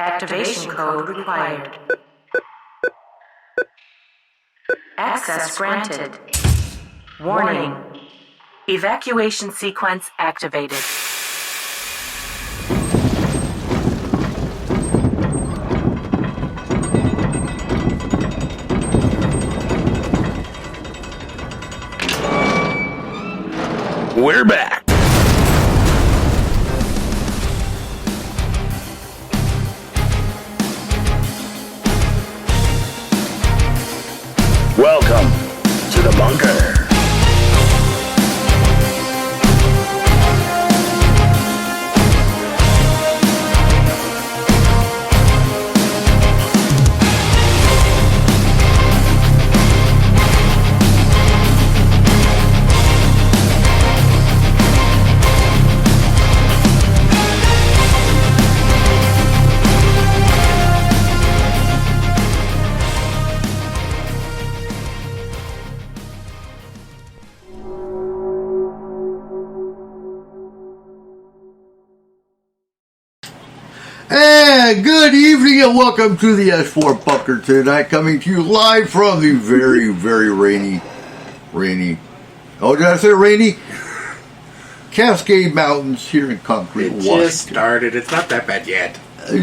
Activation code required. Access granted. Warning. Evacuation sequence activated. We're back. Welcome to the bunker. And good evening and welcome to the S-4 Bunker tonight, coming to you live from the very, very rainy, oh, did I say rainy? Cascade Mountains here in Concrete, Washington. It just started. It's not that bad yet.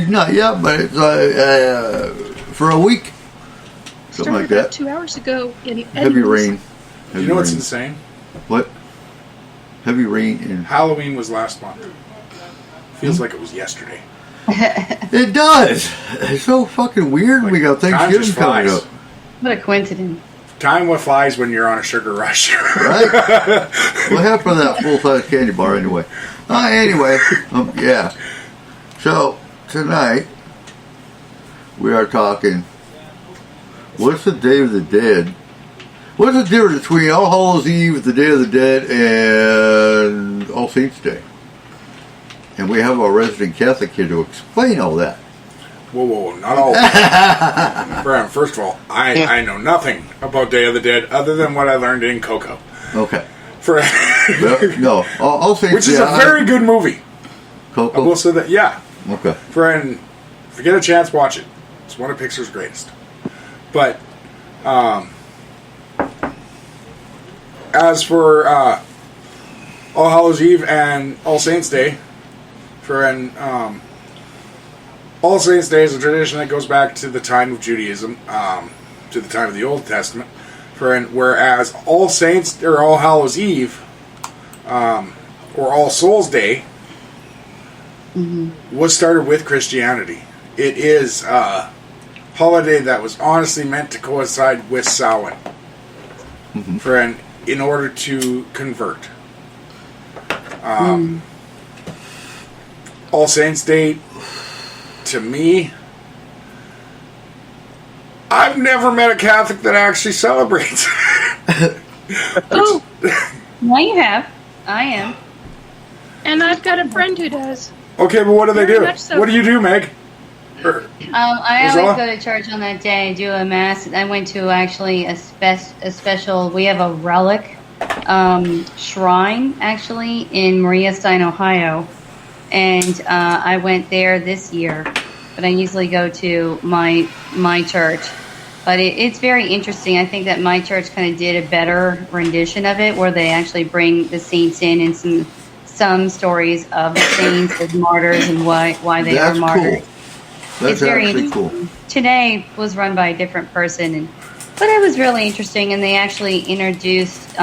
Not yet, but it's for a week. Something like that. 2 hours ago in Heavy rain. You know what's insane? What? Heavy rain in... Halloween was last month. Feels like it was yesterday. It does. It's so fucking weird. We got Thanksgiving coming up. What a coincidence. Time flies when you're on a sugar rush. Right? What happened to that full-size candy bar anyway? Yeah. So, tonight, we are talking, what's the Day of the Dead? What's the difference between All Hallows Eve, the Day of the Dead, and All Saints Day? And we have our resident Catholic here to explain all that. Whoa, not all. Brian, first of all, I know nothing about Day of the Dead other than what I learned in Coco. Okay. No, All Saints Day. Which is a very good movie. Coco? I will say that, yeah. Okay. Friend, if you get a chance, watch it. It's one of Pixar's greatest. But, as for All Hallows Eve and All Saints Day, All Saints Day is a tradition that goes back to the time of Judaism, to the time of the Old Testament. Whereas All Saints or All Hallows Eve, or All Souls Day, was started with Christianity. It is a holiday that was honestly meant to coincide with Samhain, in order to convert. All Saints Day, to me, I've never met a Catholic that actually celebrates. Oh, well, you have. I am. And I've got a friend who does. Okay, but what do they Very do? much so. What do you do, Meg? I always go to church on that day, do a mass. I went to actually a special, we have a relic shrine, actually, in Maria Stein, Ohio. And I went there this year, but I usually go to my church. But it's very interesting. I think that my church kind of did a better rendition of it, where they actually bring the saints in and some stories of the saints as martyrs and why they are martyrs. Cool. It's very interesting. Cool. Today was run by a different person, but it was really interesting, and they actually introduced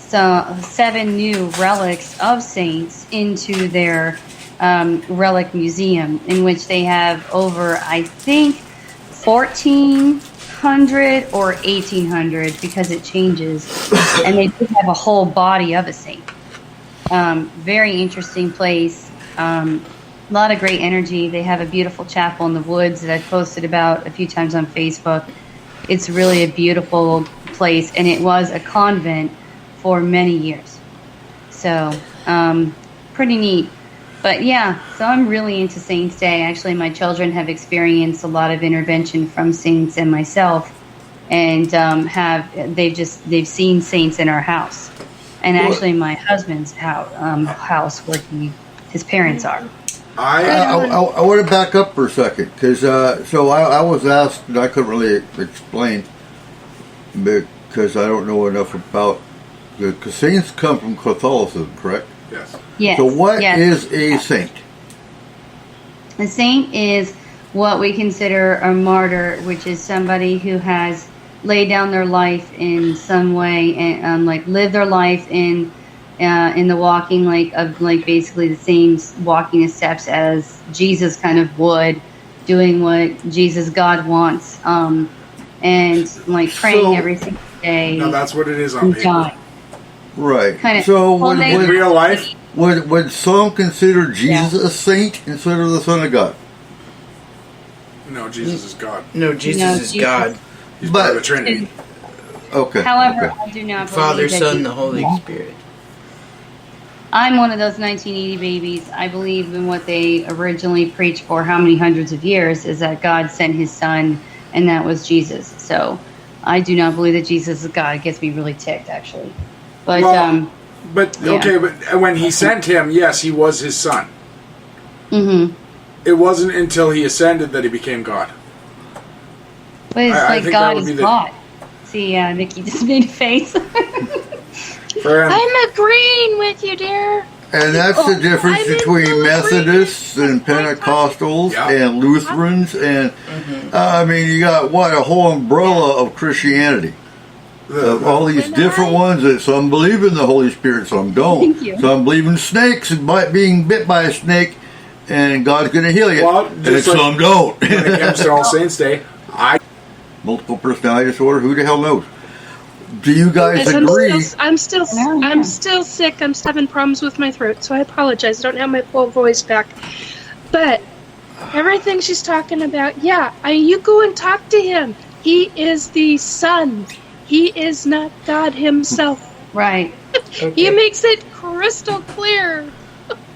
7 new relics of saints into their relic museum, in which they have over, I think, 1,400 or 1,800, because it changes, and they do have a whole body of a saint. Very interesting place. A lot of great energy. They have a beautiful chapel in the woods that I've posted about a few times on Facebook. It's really a beautiful place, and it was a convent for many years. So, pretty neat. But yeah, so I'm really into Saints Day. Actually, my children have experienced a lot of intervention from saints and myself, and they've seen saints in our house, and actually my husband's house where his parents are. I want to back up for a second because so I was asked and I couldn't really explain because I don't know enough about the saints come from Catholicism, correct? Yes. Yes. So what yes. is a saint? A saint is what we consider a martyr, which is somebody who has laid down their life in some way and like lived their life in the walking of basically the same walking the steps as Jesus kind of would, doing what Jesus God wants, and like praying every single day. No, that's what it is on paper. God. Right. Kind of, so In real life, would some consider Jesus a saint instead of the Son of God? no, Jesus is God. No, Jesus is Jesus. God. He's part of the Trinity. Okay. However, okay. I do not believe Father, that Son, he- the Holy Spirit. I'm one of those 1980 babies. I believe in what they originally preached for how many hundreds of years is that God sent his son, and that was Jesus. So I do not believe that Jesus is God. It gets me really ticked, actually. But, Well, but yeah. okay, but when he sent him, yes, he was his son. mm-hmm. It wasn't until he ascended that he became God. But it's I like think that God would is be the- God. See, Nikki just made a face. Friend, I'm agreeing with you, dear. And that's the difference I'm in between full Methodists and agreement. Pentecostals Yeah. and Lutherans and I mean you got a whole umbrella of Christianity. Of all these different ones that some believe in the Holy Spirit, some don't. Thank you. Some believe in snakes and being bit by a snake and God's going to heal you. Well, and just like- some don't. when it comes to All Saints Day, Multiple personality disorder, who the hell knows? Do you guys Yes, agree? I'm still sick. I'm still having problems with my throat, so I apologize. I don't have my full voice back. But everything she's talking about, you go and talk to him. He is the Son. He is not God himself. Right. He makes it crystal clear.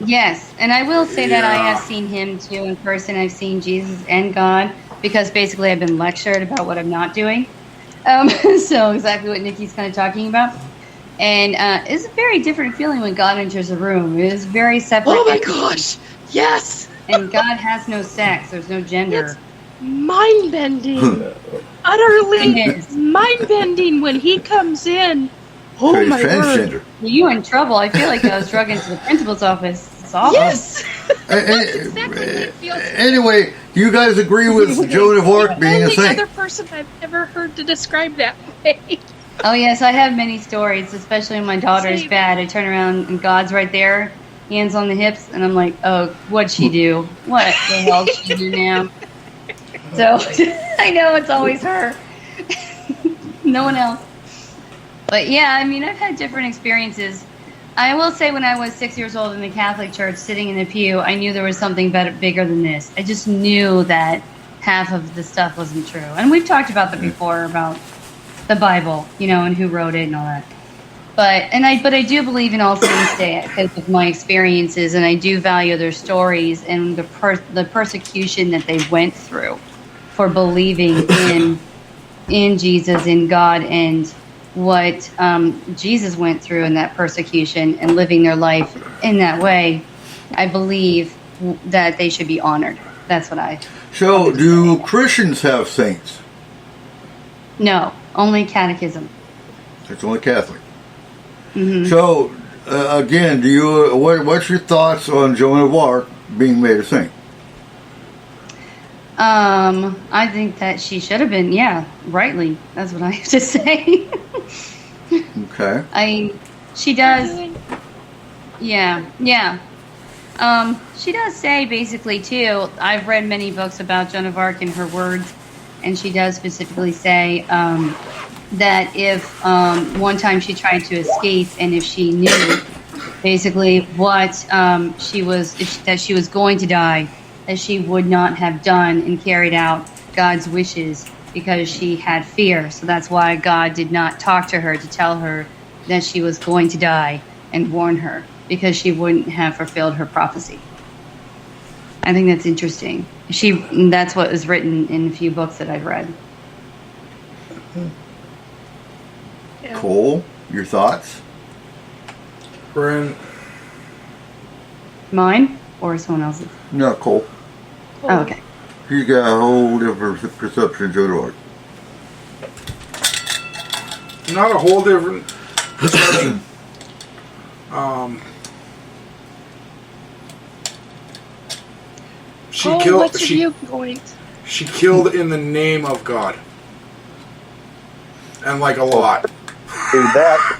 Yes, and I will say that I Yeah. have seen him too in person. I've seen Jesus and God because basically I've been lectured about what I'm not doing. So exactly what Nikki's kind of talking about. And it's a very different feeling when God enters a room. It is very separate. Oh my gosh! Yes! And God has no sex. There's no gender. It's mind-bending. Utterly It is. mind-bending when he comes in. So Oh he's my word. transgender. You're in trouble. I feel like I was drugged into the principal's office. It's awful. Yes! Eh, Exactly what it feels like. Anyway, you guys agree with Joan of Arc being a Only saint? other person I've ever heard to describe that way. Oh, yes, I have many stories, especially when my daughter is Same. bad. I turn around and God's right there, hands on the hips, and I'm like, oh, what'd she do? What the hell did she do now? So I know it's always her. No one else. But yeah, I mean, I've had different experiences. I will say when I was 6 years old in the Catholic Church, sitting in the pew, I knew there was something bigger than this. I just knew that half of the stuff wasn't true. And we've talked about that before, about the Bible, and who wrote it and all that. But I do believe in All Saints Day because of my experiences, and I do value their stories and the persecution that they went through for believing in Jesus, in God, and what Jesus went through in that persecution and living their life in that way. I believe that they should be honored. That's what I. So, do Christians have saints? No, only catechism. It's only Catholic. Hmm. So, again, what's your thoughts on Joan of Arc being made a saint? I think that she should have been, rightly. That's what I have to say. Okay. She does, yeah. She does say basically too, I've read many books about Joan of Arc and her words, and she does specifically say that if one time she tried to escape, and if she knew basically what she was going to die, that she would not have done and carried out God's wishes because she had fear. So that's why God did not talk to her to tell her that she was going to die and warn her, because she wouldn't have fulfilled her prophecy. I think that's interesting. That's what was written in a few books that I've read. Cole, your thoughts? we're in. Mine? or someone else's? Not Cole. Oh, okay. He's got a whole different perception to it. Not a whole different perception. She killed. What's your viewpoint? She killed in the name of God, and like a lot. Do that.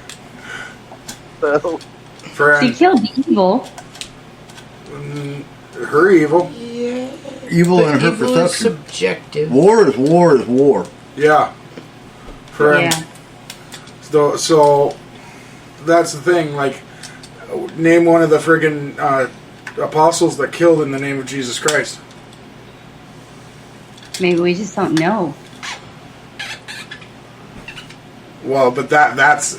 So, Friend, She killed evil. her evil. Yeah. Evil But and her evil is perception. subjective. War is war is war. Yeah. Friend. Yeah. So that's the thing. Like, name one of the friggin' apostles that killed in the name of Jesus Christ. Maybe we just don't know. Well, but that's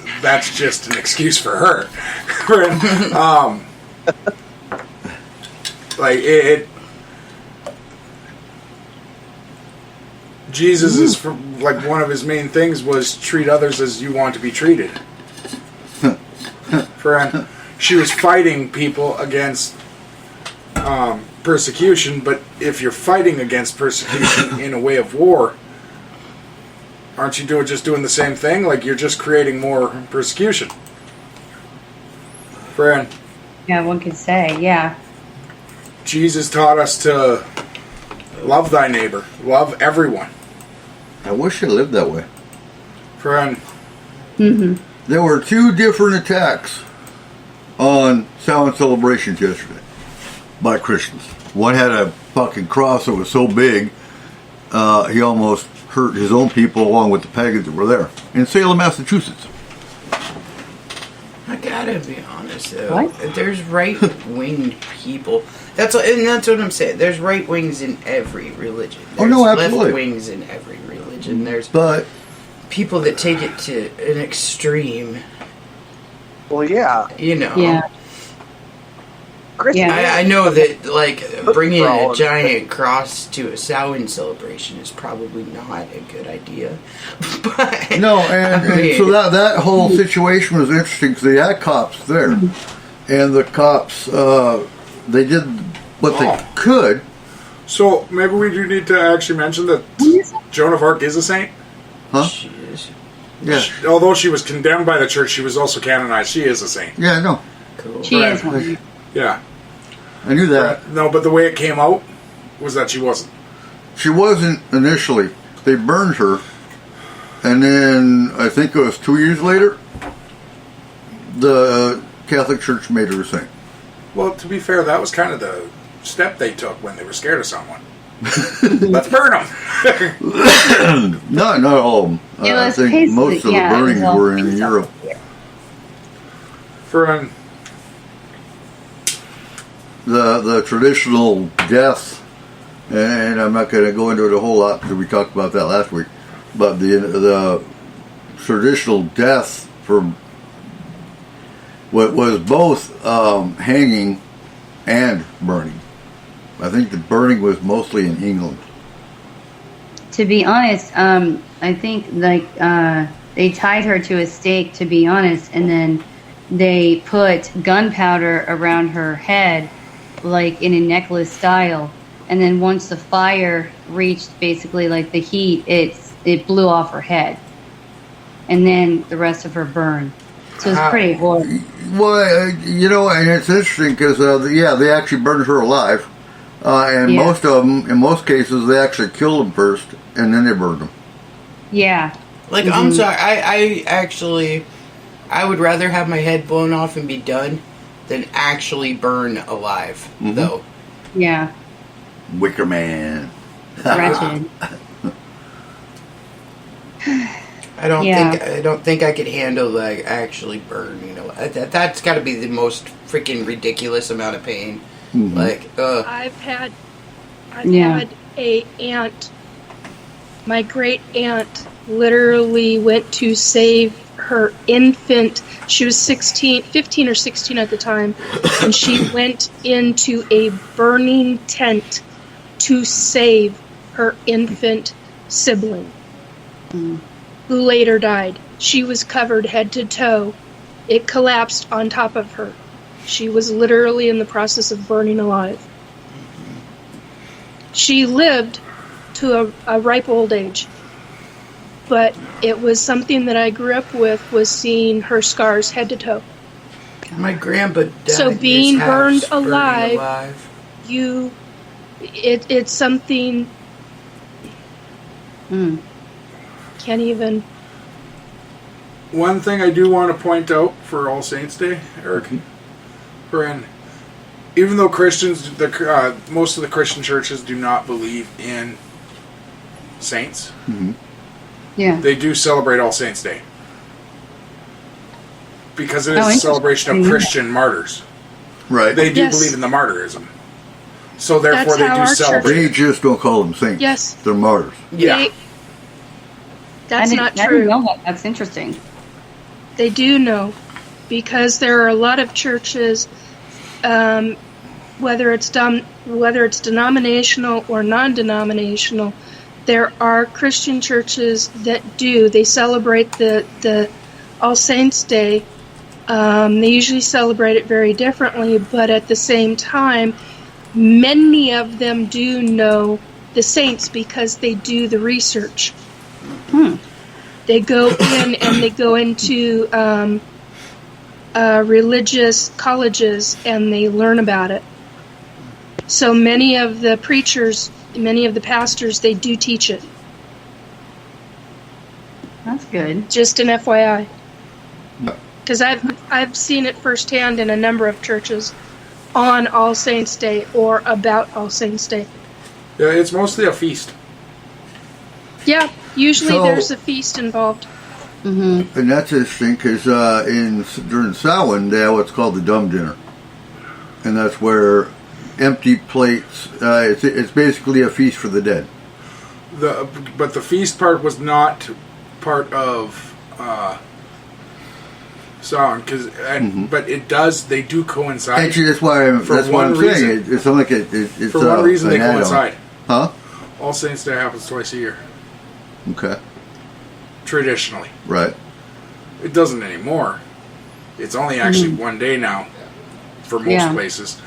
just an excuse for her. Like it Jesus is like one of his main things was treat others as you want to be treated. Friend, she was fighting people against persecution, but if you're fighting against persecution in a way of war, aren't you just doing the same thing? Like you're just creating more persecution. Friend, Yeah, one could say, yeah. Jesus taught us to love thy neighbor, love everyone. I wish I lived that way. Friend, Mm-hmm. There were 2 different attacks on Samhain celebrations yesterday by Christians. One had a fucking cross that was so big, he almost hurt his own people along with the pagans that were there in Salem, Massachusetts. I gotta be honest though. What? There's right-winged people. That's what I'm saying. There's right wings in every religion. There's Oh, no, absolutely. left wings in every religion. There's But people that take it to an extreme. well, yeah. You know. Yeah. Christian, Yeah. I know that, like, bringing a Football. giant cross to a Samhain celebration is probably not a good idea. But no, and I mean, so that whole situation was interesting because they had cops there, and the cops they did what they could. so maybe we do need to actually mention that Joan of Arc is a saint. Huh? she is Yeah, Although she was condemned by the church, she was also canonized. She is a saint. yeah, no, cool. She Right. is one. Yeah. I knew that. No, but the way it came out was that she wasn't. She wasn't initially. They burned her, and then I think it was 2 years later, the Catholic Church made her a saint. Well, to be fair, that was kind of the step they took when they were scared of someone. Let's burn them. No, not all of them. It I was think basically- most of the yeah, it was burnings all were in based on Europe. fear. For The traditional death, and I'm not going to go into it a whole lot because we talked about that last week, but the traditional death for what was both hanging and burning. I think the burning was mostly in England. To be honest, I think they tied her to a stake, to be honest, and then they put gunpowder around her head, like in a necklace style. And then once the fire reached basically like the heat, it blew off her head, and then the rest of her burned. So it's pretty horrible. Well, and it's interesting because they actually burned her alive, and Yeah. most of them, in most cases, they actually killed them first, and then they burned them. Yeah. Like, I'm sorry, I actually, I would rather have my head blown off and be done than actually burn alive, though. Yeah. Wicker Man. Wretched. I don't Yeah. think I could handle, like, actually burn, that's gotta be the most freaking ridiculous amount of pain. Mhm. Like, I've had Yeah. a aunt. My great aunt literally went to save her infant. She was 15 or 16 at the time, and she went into a burning tent to save her infant sibling, who later died. She was covered head to toe. It collapsed on top of her. She was literally in the process of burning alive. She lived to a ripe old age. But it was something that I grew up with, was seeing her scars head to toe. My grandpa died So being in his burned house, alive, it's something can't even. One thing I do want to point out for All Saints Day, Eric, friend, even though Christians, most of the Christian churches do not believe in saints, Yeah. they do celebrate All Saints Day because it is a celebration of interesting. Christian martyrs. Right. They do Yes. believe in the martyrism, so therefore That's they how do our celebrate. They just don't call them saints. Yes. They're martyrs. Yeah, That's not I didn't true. know that. That's interesting. They do know, because there are a lot of churches, whether it's denominational or non-denominational, there are Christian churches that do. They celebrate the All Saints Day. They usually celebrate it very differently, but at the same time, many of them do know the saints because they do the research. They go in and they go into religious colleges and they learn about it. So many of the preachers, many of the pastors, they do teach it. That's good. Just an FYI. Because I've seen it firsthand in a number of churches on All Saints Day or about All Saints Day. yeah, it's mostly a feast. Yeah, usually So- there's a feast involved. And that's interesting because during Samhain they have what's called the dumb dinner, and that's where empty plates. It's basically a feast for the dead. But the feast part was not part of song but it does. They do coincide. Actually, that's why I'm one saying. reason. It's like it's For one reason, they an add-on. coincide. Huh? All Saints Day happens twice a year, Okay. traditionally. Right. It doesn't anymore. It's only actually one day now for most Yeah. places,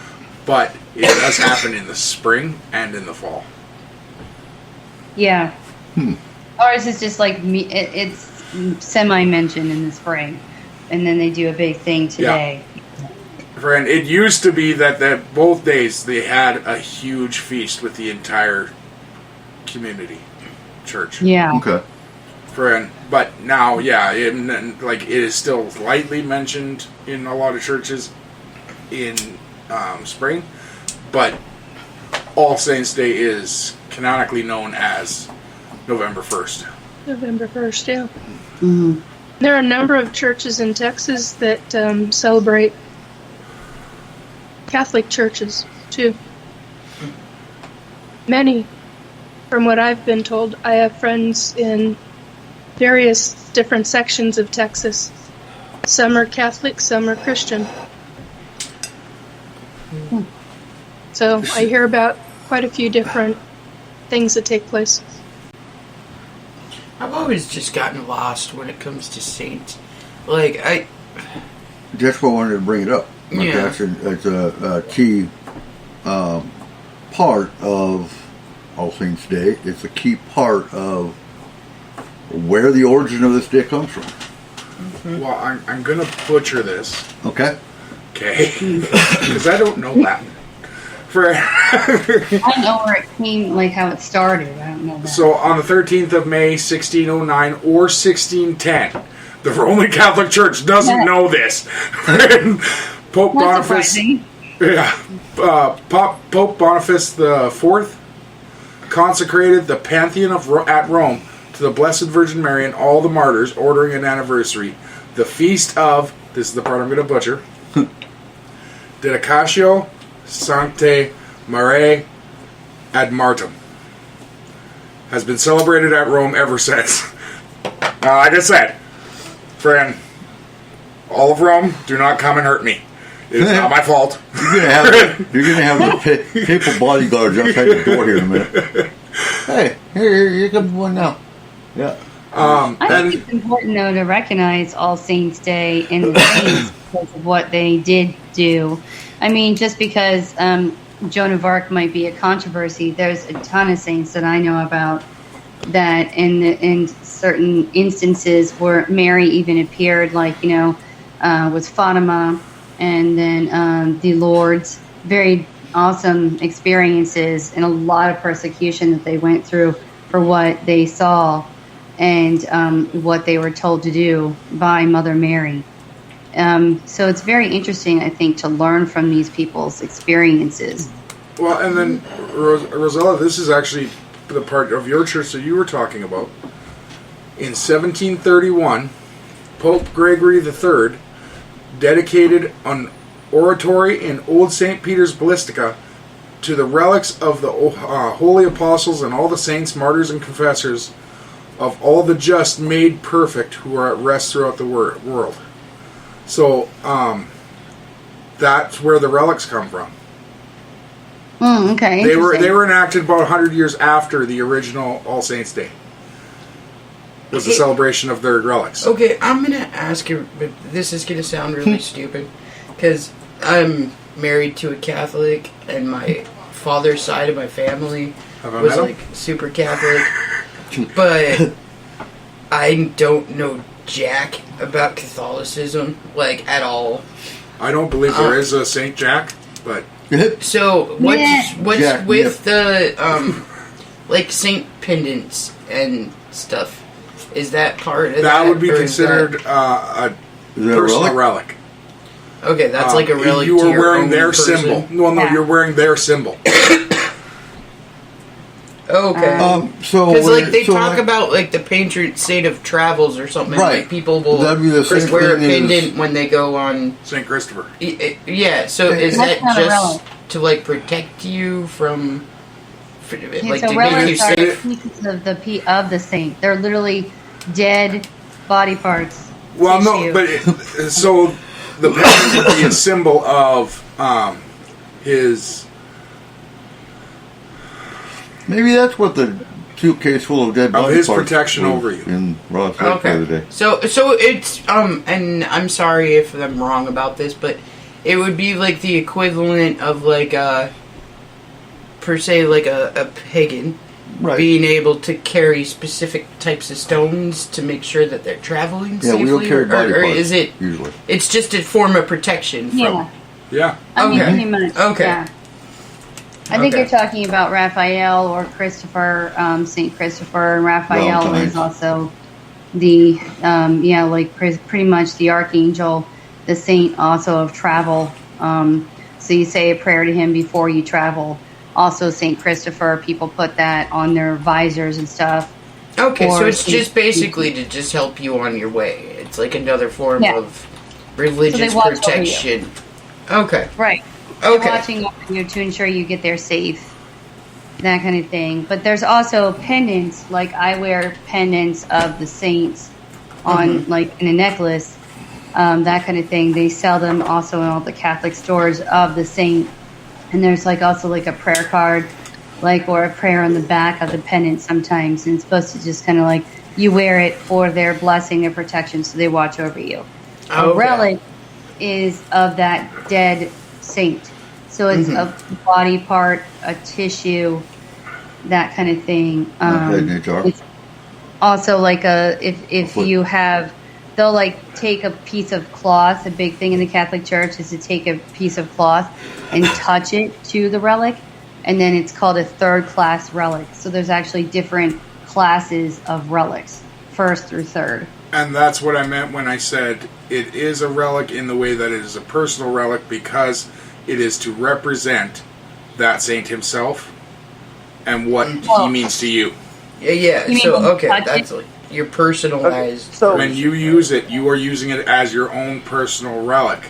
but it does happen in the spring and in the fall. Yeah. Ours is just like it's semi-mentioned in the spring, and then they do a big thing today. Friend, it used to be that both days they had a huge feast with the entire community church. Yeah. Okay. Friend, but now, it is still lightly mentioned in a lot of churches in spring, but All Saints Day is canonically known as November 1st. November 1st, yeah. There are a number of churches in Texas that celebrate Catholic churches, too. Many. From what I've been told, I have friends in various different sections of Texas. Some are Catholic, some are Christian. So I hear about quite a few different things that take place. I've always just gotten lost when it comes to saints. Just what I wanted to bring it up. Like Yeah. That's a key part of All Saints Day. It's a key part of where the origin of this day comes from. Well, I'm going to butcher this, Okay? okay? Because I don't know Latin. I don't know where it came, like how it started. I don't know that. So on the 13th of May, 1609 or 1610, the Roman Catholic Church doesn't know this. Pope Not Boniface, surprising. Pope Boniface IV consecrated the Pantheon at Rome to the Blessed Virgin Mary and all the martyrs, ordering an anniversary. The feast of, this is the part I'm going to butcher, Dedicatio Sanctae Mariae ad Martem, has been celebrated at Rome ever since. Like I said, friend, all of Rome, do not come and hurt me. It is not my fault. You're gonna have the papal bodyguards outside the door here in a minute. Hey, here comes one now. Yeah. I And think it's important, though, to recognize All Saints Day and the saints because of what they did do. I mean, just because Joan of Arc might be a controversy, there's a ton of saints that I know about that in certain instances where Mary even appeared, like, with Fatima, and then the Lord's very awesome experiences and a lot of persecution that they went through for what they saw and what they were told to do by Mother Mary. So it's very interesting, I think, to learn from these people's experiences. well, and then Rosella, this is actually the part of your church that you were talking about. In 1731, Pope Gregory III dedicated an oratory in Old St. Peter's Basilica to the relics of the holy apostles and all the saints, martyrs, and confessors of all the just made perfect who are at rest throughout the world. So that's where the relics come from. Okay. They interesting. were enacted about 100 years after the original All Saints Day. Was the celebration of their relics. Okay, I'm gonna ask you, but this is gonna sound really stupid, because I'm married to a Catholic, and my father's side of my family Have I was met him? like super Catholic, but I don't know jack about Catholicism, like, at all. I don't believe there is a Saint Jack, but So what's Jack, with the like saint pendants and stuff? Is that part of that? that would be or is considered that- a Is that a personal relic? relic. okay, that's like a relic. You to are your wearing own their person. symbol. Well, no, Yeah. you're wearing their symbol. Okay. So Because when like they so talk like- about like the patron saint of travels or something. Right. Like people will That'd be the same wear a thing as- pendant when they go on. Saint Christopher. Yeah. So is That's that not a just relic. to like protect you from? Like So to make you relics are safe? pieces of the saint. They're literally dead body parts. Well, no, tissue. but so the pendant would be a symbol of his. maybe that's what the suitcase full of dead body his parts protection was over you. in Ross Lake the other Okay. day. So it's and I'm sorry if I'm wrong about this, but it would be like the equivalent of like per se like a pagan Right. being able to carry specific types of stones to make sure that they're traveling Yeah, safely, we don't carry body or parts is it? usually. It's just a form of protection from. Yeah, Yeah. I mean, Okay. pretty much. Okay. Yeah. I think Okay. you're talking about Raphael or Christopher, Saint Christopher, and Raphael Valentine's. is also the pretty much the archangel, the saint also of travel. So you say a prayer to him before you travel. Also, Saint Christopher, people put that on their visors and stuff. Okay, so Or it's Saint- just basically to just help you on your way. It's like another form Yeah. of religious watch over you. protection. Okay. Right. They're Okay. watching over you to ensure you get there safe. That kind of thing. But there's also pendants, like I wear pendants of the saints on like in a necklace, that kind of thing. They sell them also in all the Catholic stores of the saint. And there's like also like a prayer card, like or a prayer on the back of the pendant sometimes. And it's supposed to just kind of like you wear it for their blessing, their protection, so they watch over you. A Okay. relic is of that dead saint. So it's a body part, a tissue, that kind of thing. Okay, HR. It's also like if you have, they'll like take a piece of cloth. A big thing in the Catholic Church is to take a piece of cloth and touch it to the relic, and then it's called a third class relic. So there's actually different classes of relics, first through third. And that's what I meant when I said it is a relic in the way that it is a personal relic, because it is to represent that saint himself and what he means to you. Yeah, You mean so when you okay, touch that's like your personalized. So When you use it, you are using it as your own personal relic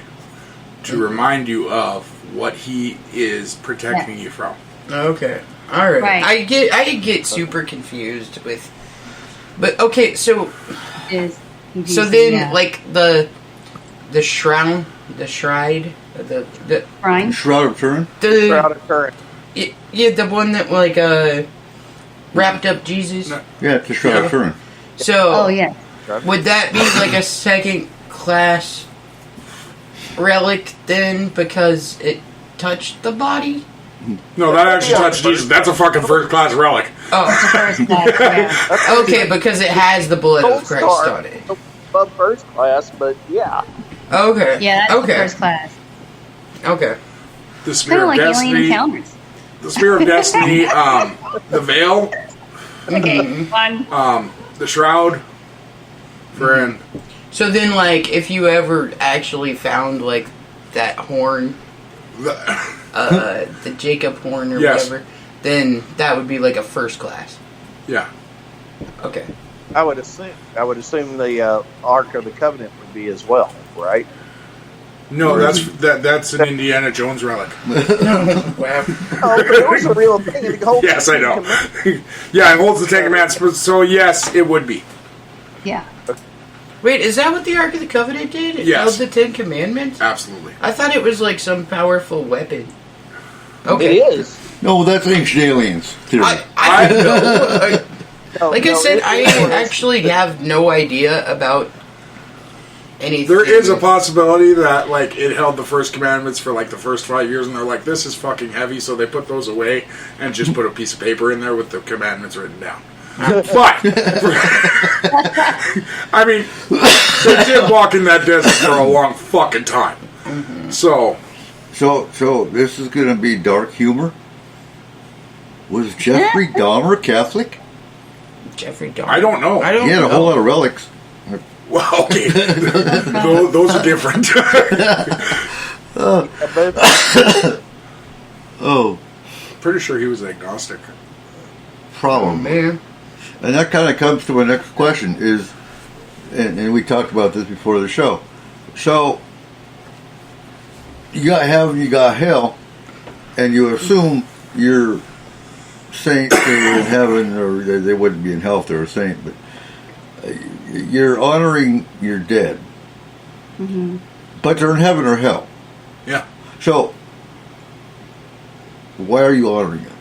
to remind you of what he is protecting you from. Okay. All right. Right. I get super confused with. But okay, so Is so confusing, then yeah. like the shrine, the Shrine? Shroud of Turin? Shroud of Turin. yeah, the one that like wrapped up Jesus. No. Yeah, it's the Shroud Yeah. of Turin. So, Oh yeah. would that be like a second class relic then because it touched the body? No, that actually touched Jesus. That's a fucking first class relic. Oh, First class, yeah. okay, because it has the blood of Christ on it. Above first class, but yeah. Okay. Yeah, that's okay. the first class. Okay. The Kind Spear of of like alien Destiny. encounters. The Spear of Destiny. The Veil. Okay, fun. The Shroud. Friend. So then, like, if you ever actually found, like, that horn, the Jacob horn or Yes. whatever, then that would be like a first class. Yeah. Okay. I would assume the Ark of the Covenant would be as well, right? No, that's an Indiana Jones relic. Wow. Oh, but it was a real thing. It holds Yes, I know. the Yeah, it holds the Ten Commandments. So yes, it would be. Yeah. Wait, is that what the Ark of the Covenant did? It Yes. held the Ten Commandments? Absolutely. I thought it was like some powerful weapon. It Okay. is. No, that's ancient aliens theory. I know. No, Like I no, said, it I is. actually have no idea about anything. There is a possibility that like it held the first commandments for like the first 5 years, and they're like, "This is fucking heavy," so they put those away and just put a piece of paper in there with the commandments written down. But I mean, they did walk in that desert for a long fucking time. So So this is going to be dark humor. Was Jeffrey Dahmer Catholic? Jeffrey Dahmer. I don't know. I don't He had a know. whole lot of relics. Well, okay, those are different. Oh, Pretty sure he was agnostic. problem. Man. And that kind of comes to my next question is, and we talked about this before the show. So, you got heaven, you got hell, and you assume your saints are in heaven, or they wouldn't be in hell if they're a saint, but you're honoring your dead. Mm-hmm. But they're in heaven or hell. Yeah. So, why are you honoring them?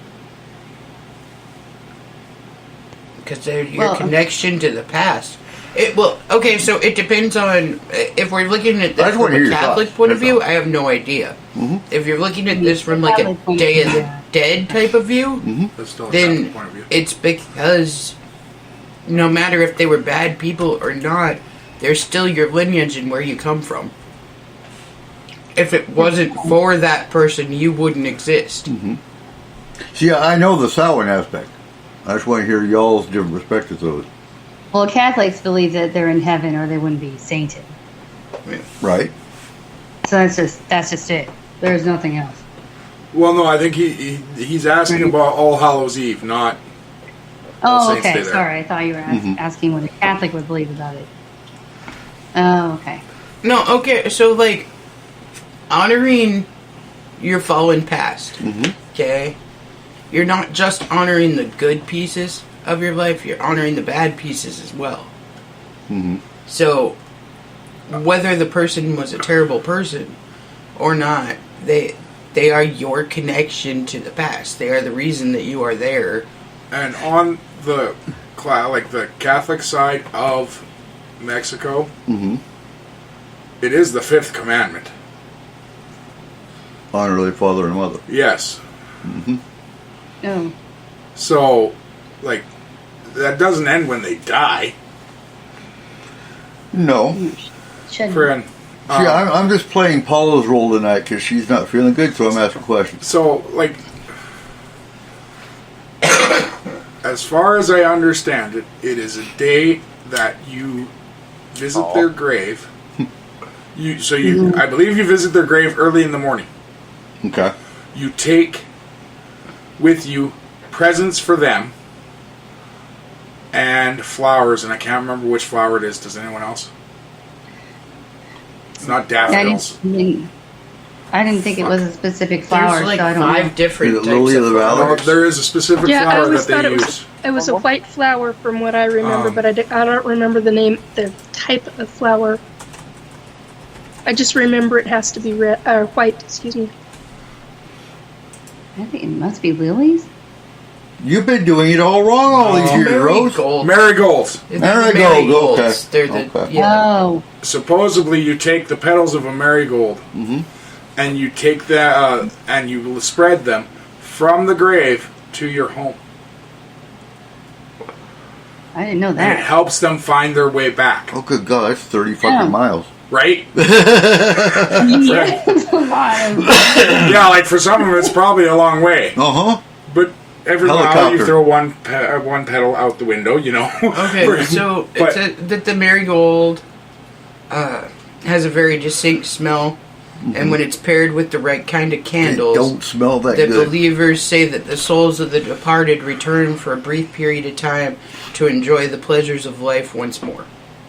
Because they're your Well, connection to the past. Okay, so it depends on if we're looking at I this just want from to hear a your Catholic thoughts. point of That's view. all. I have no idea. Mhm. If you're looking at this from like a Catholic point of Day of view, the yeah. Dead type of view, That's still a then Catholic point of view. it's because no matter if they were bad people or not, they're still your lineage and where you come from. If it wasn't for that person, you wouldn't exist. See, I know the Samhain aspect. I just want to hear y'all's different perspectives of it. Well, Catholics believe that they're in heaven or they wouldn't be sainted. Right? So that's just it. There's nothing else. Well, no, I think he's asking about All Hallows Eve, not. Oh, Saints stay okay. there. Sorry, I thought you were asking what a Catholic would believe about it. Oh, okay. No, okay, so like honoring your fallen past. Okay? You're not just honoring the good pieces of your life, you're honoring the bad pieces as well. So whether the person was a terrible person or not, they are your connection to the past. They are the reason that you are there. And on the the Catholic side of Mexico, it is the fifth commandment. Honor thy father and mother. Yes. Oh. So, like, that doesn't end when they die. No. Shouldn't. Friend. See, I'm just playing Paula's role tonight because she's not feeling good, so I'm asking questions. So, like, as far as I understand it, it is a day that you visit their grave. I believe you visit their grave early in the morning. Okay. You take with you presents for them and flowers, and I can't remember which flower it is. Does anyone else? It's not daffodils. I didn't think it was a specific flower, There's like so I don't 5 know. different Is it types lily of of the valley? flowers. There is a specific Yeah, I flower always that thought they it use. was a white flower from what I remember, but I don't remember the name, the type of flower. I just remember it has to be red or white. Excuse me. I think it must be lilies. You've been doing it all wrong all these years, Rose. Marigolds. Marigolds, okay. They're the, Okay. yeah. Oh, Supposedly, you take the petals of a marigold, and you take that, and you spread them from the grave to your home. I didn't know And it that. helps them find their way back. Oh, good God, that's 30 fucking Yeah. miles. Right? Yeah, it's a lot of. Yeah, like for some of them, it's probably a long way. Uh-huh. But every while Helicopter. you throw one petal out the window, you know. Okay, so it But- said that the marigold has a very distinct smell, and when it's paired with the right kind of They candles, don't smell that the good. believers say that the souls of the departed return for a brief period of time to enjoy the pleasures of life once more.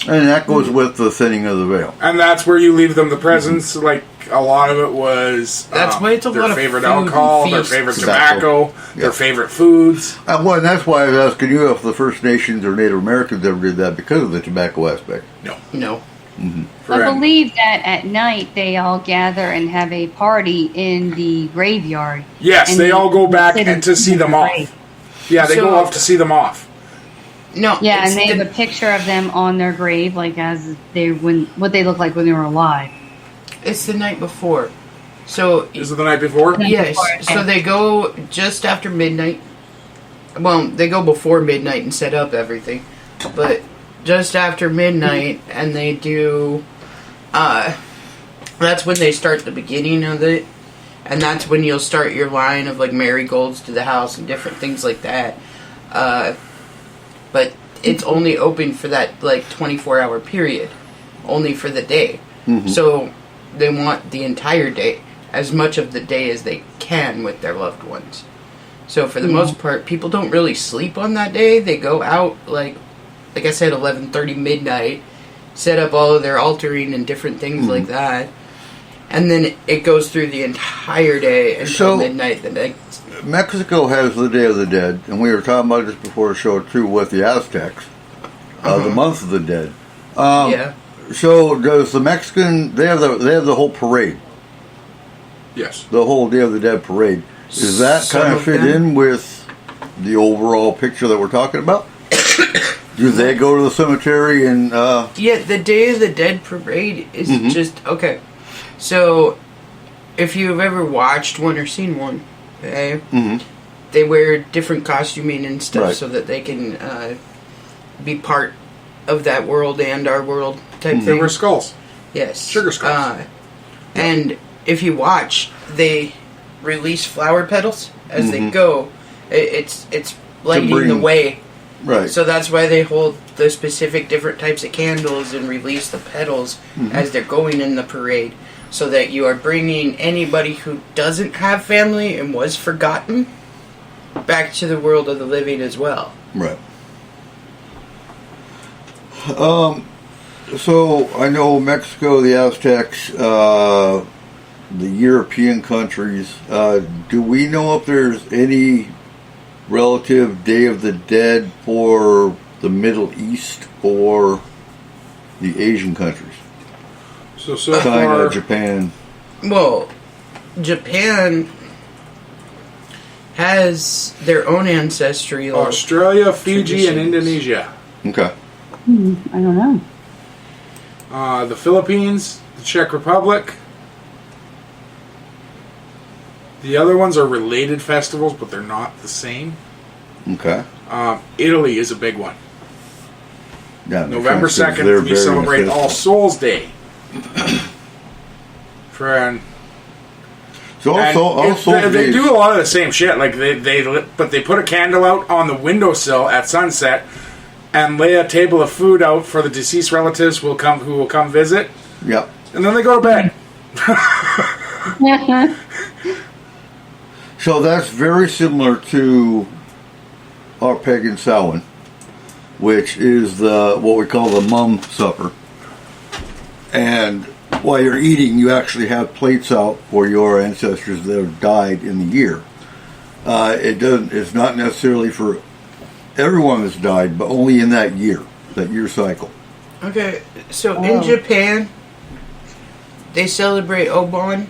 And that goes with the thinning of the veil. And that's where you leave them the presents. Like a lot of it was That's why it's a their lot of favorite food and alcohol, their feasts. favorite Tobacco. tobacco, Yeah. their favorite foods. Well, and that's why I was asking you if the First Nations or Native Americans ever did that because of the tobacco aspect. No. I believe that at night they all gather and have a party in the graveyard. Yes, And they all go back sit and to see in them the off. grave. Yeah, they So- go off to see them off. No. Yeah, it's and they the- have a picture of them on their grave, like as they what they look like when they were alive. It's the night before. So Is it the night before? yes, before, so they go just after midnight. Well, they go before midnight and set up everything, but just after midnight, and they do. That's when they start the beginning of it, and that's when you'll start your line of like marigolds to the house and different things like that. But it's only open for that like 24-hour period, only for the day. So they want the entire day, as much of the day as they can with their loved ones. So for the most part, people don't really sleep on that day. They go out like I said, 11:30 midnight, set up all of their altering and different things like that, and then it goes through the entire day until So- midnight the next. Mexico has the Day of the Dead, and we were talking about this before the show too with the Aztecs, the Month of the Dead. Yeah. So does the Mexican? They have the whole parade, Yes. the whole Day of the Dead parade. Does that Some kind of of fit them. in with the overall picture that we're talking about? Do they go to the cemetery and? Yeah, the Day of the Dead parade is just okay. So, if you've ever watched one or seen one, okay, they wear different costuming and stuff Right. so that they can be part of that world and our world type They thing. wear skulls. Yes, Sugar skulls. And if you watch, they release flower petals as they go. It's lighting the bring- way. Right. So that's why they hold the specific different types of candles and release the petals as they're going in the parade. So that you are bringing anybody who doesn't have family and was forgotten back to the world of the living as well. Right. So I know Mexico, the Aztecs, the European countries. Do we know if there's any relative Day of the Dead for the Middle East or the Asian countries? So China, far, Japan. Well, Japan has their own ancestry. Australia, Fiji, and Traditions. Indonesia. Okay. I don't know. The Philippines, the Czech Republic. The other ones are related festivals, but they're not the same. Okay. Italy is a big one. Yeah, November because 2nd, they're we very celebrate insistent. All Souls Day. Friend. So And also they do a lot of the same shit. Like but they put a candle out on the windowsill at sunset, and lay a table of food out for the deceased relatives who will come visit, Yep. and then they go to bed. So that's very similar to our pagan Samhain, which is what we call the mum supper. And while you're eating, you actually have plates out for your ancestors that have died in the year. It's not necessarily for everyone that's died, but only in that year cycle. Okay, so in Japan, they celebrate Obon.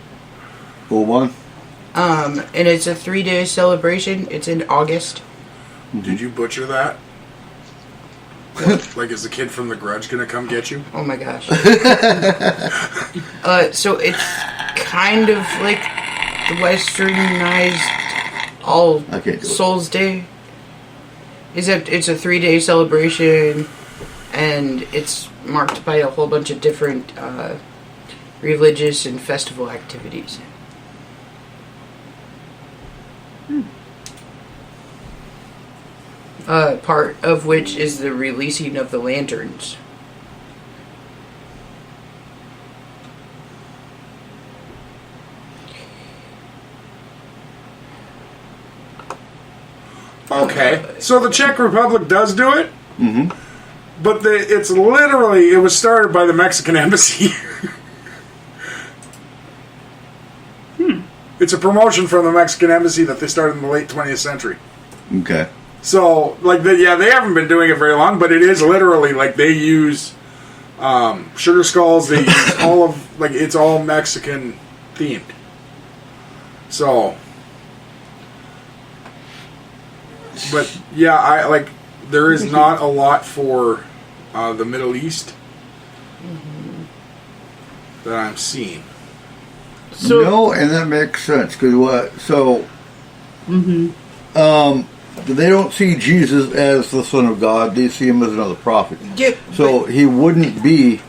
Full one. And it's a 3-day celebration. It's in August. Did you butcher that? Like, is the kid from The Grudge gonna come get you? Oh my gosh. So it's kind of like the westernized All Souls Day. Except it's a 3-day celebration, and it's marked by a whole bunch of different religious and festival activities. Part of which is the releasing of the lanterns. Okay, so the Czech Republic does do it, Mm-hmm. but it was started by the Mexican embassy. It's a promotion from the Mexican embassy that they started in the late 20th century. Okay. So, like, they haven't been doing it very long, but it is literally, like, they use sugar skulls, they use it's all Mexican themed. So, but, yeah, there is not a lot for the Middle East that I'm seeing. So, no, and that makes sense, because they don't see Jesus as the Son of God, they see him as another prophet. Yeah, so he wouldn't be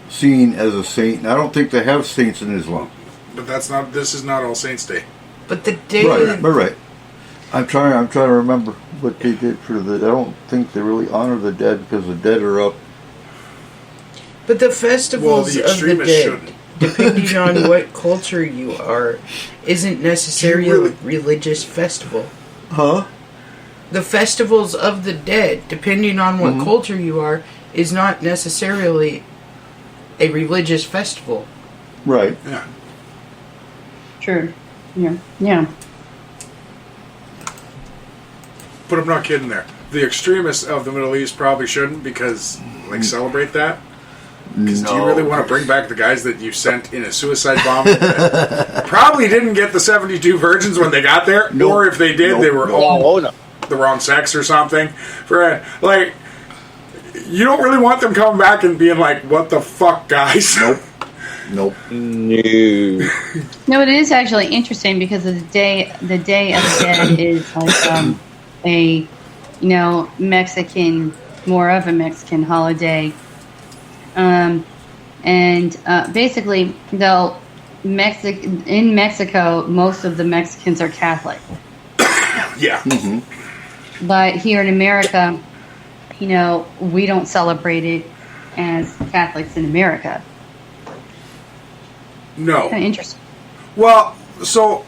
seen as a saint, and I don't think they have saints in Islam. But this is not All Saints Day. But the day... Right. I'm trying to remember what they did for I don't think they really honor the dead, because the dead are up. But the festivals the of the extremists dead, shouldn't. depending on what culture you are, isn't necessarily a religious festival. Huh? The festivals of the dead, depending on what culture you are, is not necessarily a religious festival. Right. Yeah. True. Yeah. But I'm not kidding there. The extremists of the Middle East probably shouldn't because, celebrate that. Because do you really want to bring back the guys that you sent in a suicide bomb? Probably didn't get the 72 virgins when they got there, or if they did, they were all the wrong sex or something. You don't really want them coming back and being like, "What the fuck, guys?" Nope. No. No, it is actually interesting because the Day of the Dead is like a Mexican, more of a Mexican holiday. Basically, though, in Mexico, most of the Mexicans are Catholic. Yeah. Mm-hmm. But here in America, we don't celebrate it as Catholics in America. No. Kind of interesting. Well, so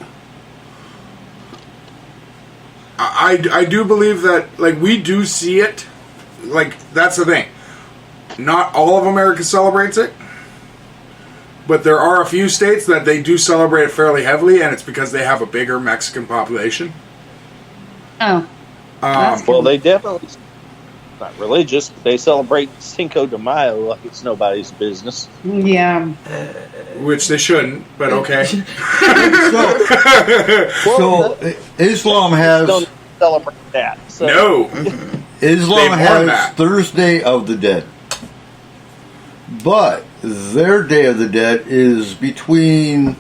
I do believe that, we do see it. That's the thing. Not all of America celebrates it, but there are a few states that they do celebrate it fairly heavily, and it's because they have a bigger Mexican population. Oh. Well, they definitely, not religious, but they celebrate Cinco de Mayo like it's nobody's business. Yeah. Which they shouldn't, but okay. So Islam has... Don't celebrate that. So. No. Islam has Thursday of the Dead. But their Day of the Dead is between...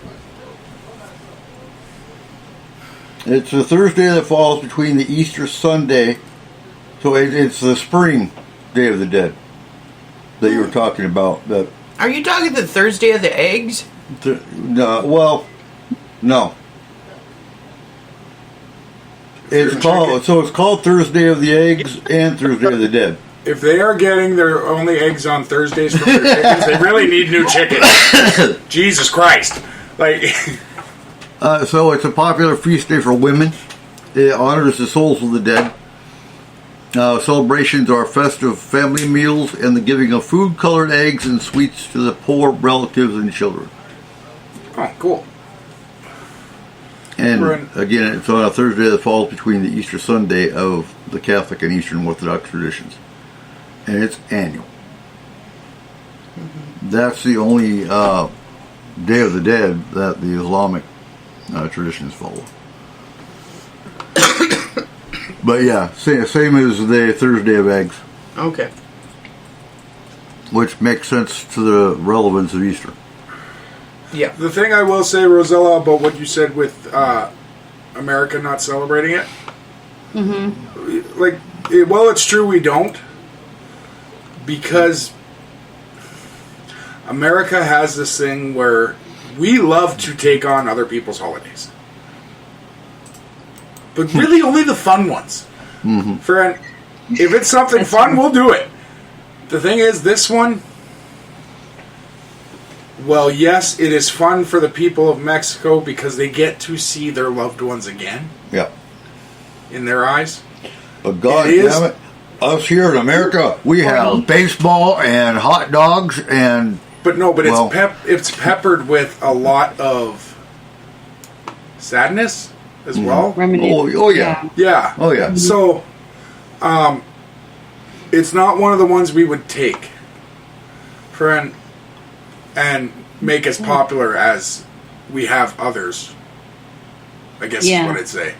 It's a Thursday that falls between the Easter Sunday. So it's the spring Day of the Dead that you were talking about. Are you talking the Thursday of the eggs? No. It's called Thursday of the Eggs and Thursday of the Dead. If they are getting their only eggs on Thursdays from their chickens, they really need new chickens. Jesus Christ. So it's a popular feast day for women. It honors the souls of the dead. Celebrations are festive family meals and the giving of food-colored eggs and sweets to the poor relatives and children. Oh, cool. And again, it's on a Thursday that falls between the Easter Sunday of the Catholic and Eastern Orthodox traditions. And it's annual. That's the only Day of the Dead that the Islamic traditions follow. But yeah, same as the Thursday of Eggs, Okay. which makes sense to the relevance of Easter. Yeah. The thing I will say, Rosella, about what you said with America not celebrating it, like, well, it's true we don't, because America has this thing where we love to take on other people's holidays. But really only the fun ones. Friend, if it's something fun, we'll do it. The thing is, this one, well, yes, it is fun for the people of Mexico because they get to see their loved ones again Yeah. in their eyes. But God It is- damn it, us here in America, we have baseball and hot dogs and But no, but Well- it's peppered with a lot of sadness as well. oh yeah. Yeah. Oh yeah. So, it's not one of the ones we would take, friend, and make as popular as we have others. I guess is what I'd say.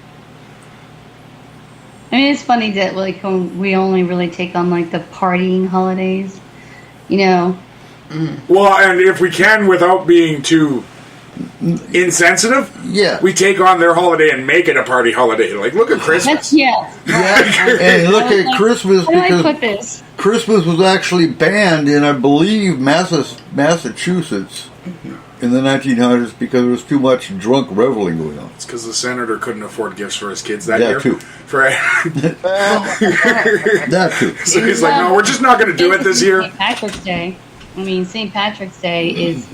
I mean, it's funny that like we only really take on like the partying holidays, you know. Well, and if we can, without being too insensitive, Yeah. we take on their holiday and make it a party holiday. Like, look at Christmas. That's yeah. And look at Christmas, How do I because put this? Christmas was actually banned in, I believe, Massachusetts in the 1900s because there was too much drunk reveling going on. It's because the senator couldn't afford gifts for his kids that Yeah, year. too. That too. So he's like, no, we're just not going to do it this year. St. Patrick's Day. I mean, St. Patrick's Day is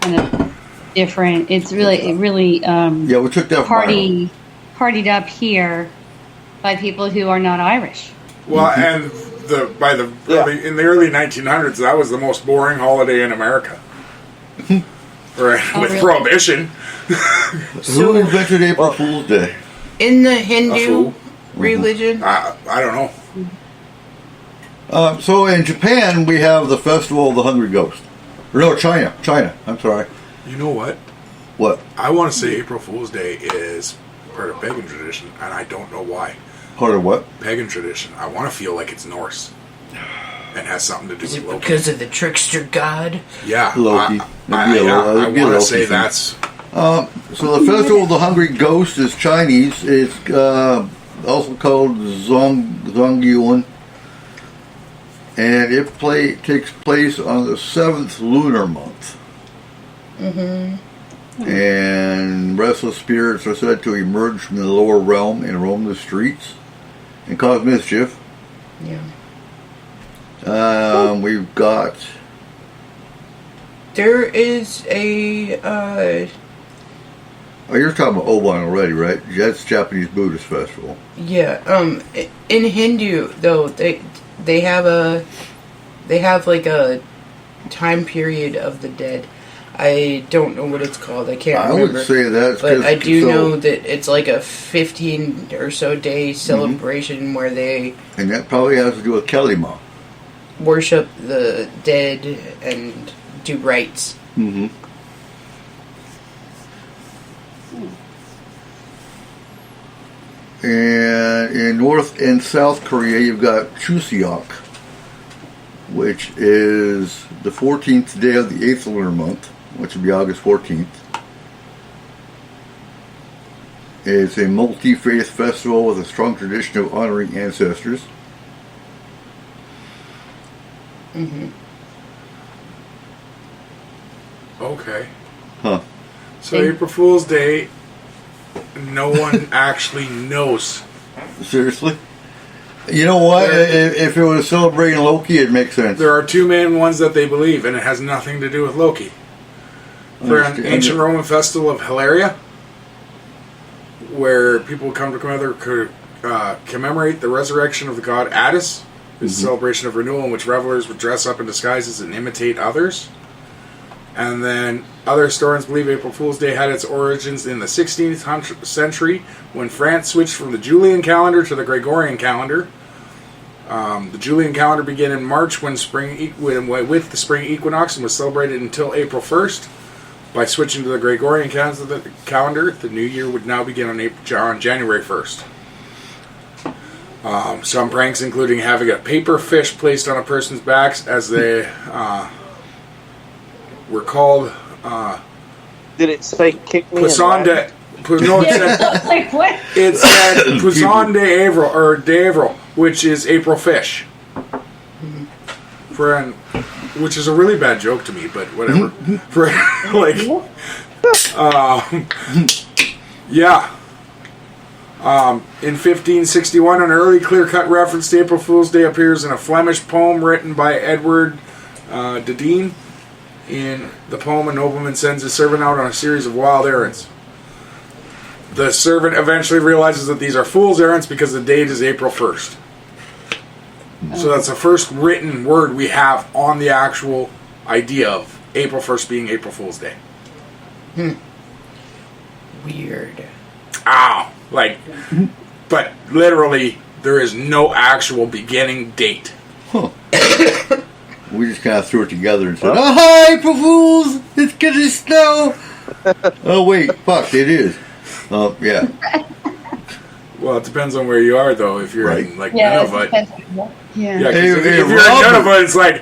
kind of different. It's really Yeah, we took that from Ireland. partied up here by people who are not Irish. Well, and in the early 1900s, that was the most boring holiday in America. Right, with really? Prohibition. Who invented April Fool's Day? In the A Hindu fool. religion, I don't know. So in Japan, we have the Festival of the Hungry Ghost. Or no, China. I'm sorry. You know what? What? I want to say April Fool's Day is part of pagan tradition, and I don't know why. Part of what? Pagan tradition. I want to feel like it's Norse and has something to do is with it Loki. because of the trickster god? Yeah, Loki. I It'd be a want to Loki say thing. that's So the Festival of the Hungry Ghost is Chinese. It's also called Zongyuan. And it takes place on the 7th lunar month. And restless spirits are said to emerge from the lower realm and roam the streets and cause mischief. Yeah. We've got... There is a Oh, you're talking about Obon already, right? That's Japanese Buddhist festival. in Hindu though they have like a time period of the dead. I don't know what it's called. I can't remember. would say that's... But I do know that it's like a 15 or so day celebration where they And that probably has to do with Kalima. worship the dead and do rites. Mm-hmm. And in North and South Korea, you've got Chuseok, which is the 14th day of the 8th lunar month, which would be August 14th. It's a multi-faith festival with a strong tradition of honoring ancestors. okay. Huh. So April Fool's Day, no one actually knows. Seriously? You know what? If it was celebrating Loki, it'd make sense. There are two main ones that they believe, and it has nothing to do with Loki. For an ancient Roman festival of Hilaria, where people come together to commemorate the resurrection of the god Attis. It's a celebration of renewal in which revelers would dress up in disguises and imitate others. And then other historians believe April Fool's Day had its origins in the 16th century when France switched from the Julian calendar to the Gregorian calendar. The Julian calendar began in March with the spring equinox and was celebrated until April 1st. By switching to the Gregorian calendar, the new year would now begin on January 1st. Some pranks including having a paper fish placed on a person's backs as they were called Did it say kick me? Poisson de... No, it said, Like what? it said Poisson de Avril, or de Avril, which is April fish. Which is a really bad joke to me, but whatever. For like, yeah. In 1561, an early clear-cut reference to April Fool's Day appears in a Flemish poem written by Edward de Deen. In the poem, a nobleman sends his servant out on a series of wild errands. The servant eventually realizes that these are fool's errands because the date is April 1st. So that's the first written word we have on the actual idea of April 1st being April Fool's Day. Weird. Ow. Like, but literally, there is no actual beginning date. Huh. We just kind of threw it together and said, "Oh, hi, April Fools! It's gonna snow!" Oh, wait, fuck, it is. Oh, yeah. Well, it depends on where you are, though. If you're in, like, Nunavut. Yeah. Yeah, 'cause Hey, if hey, you're in Robert. Nunavut, it's like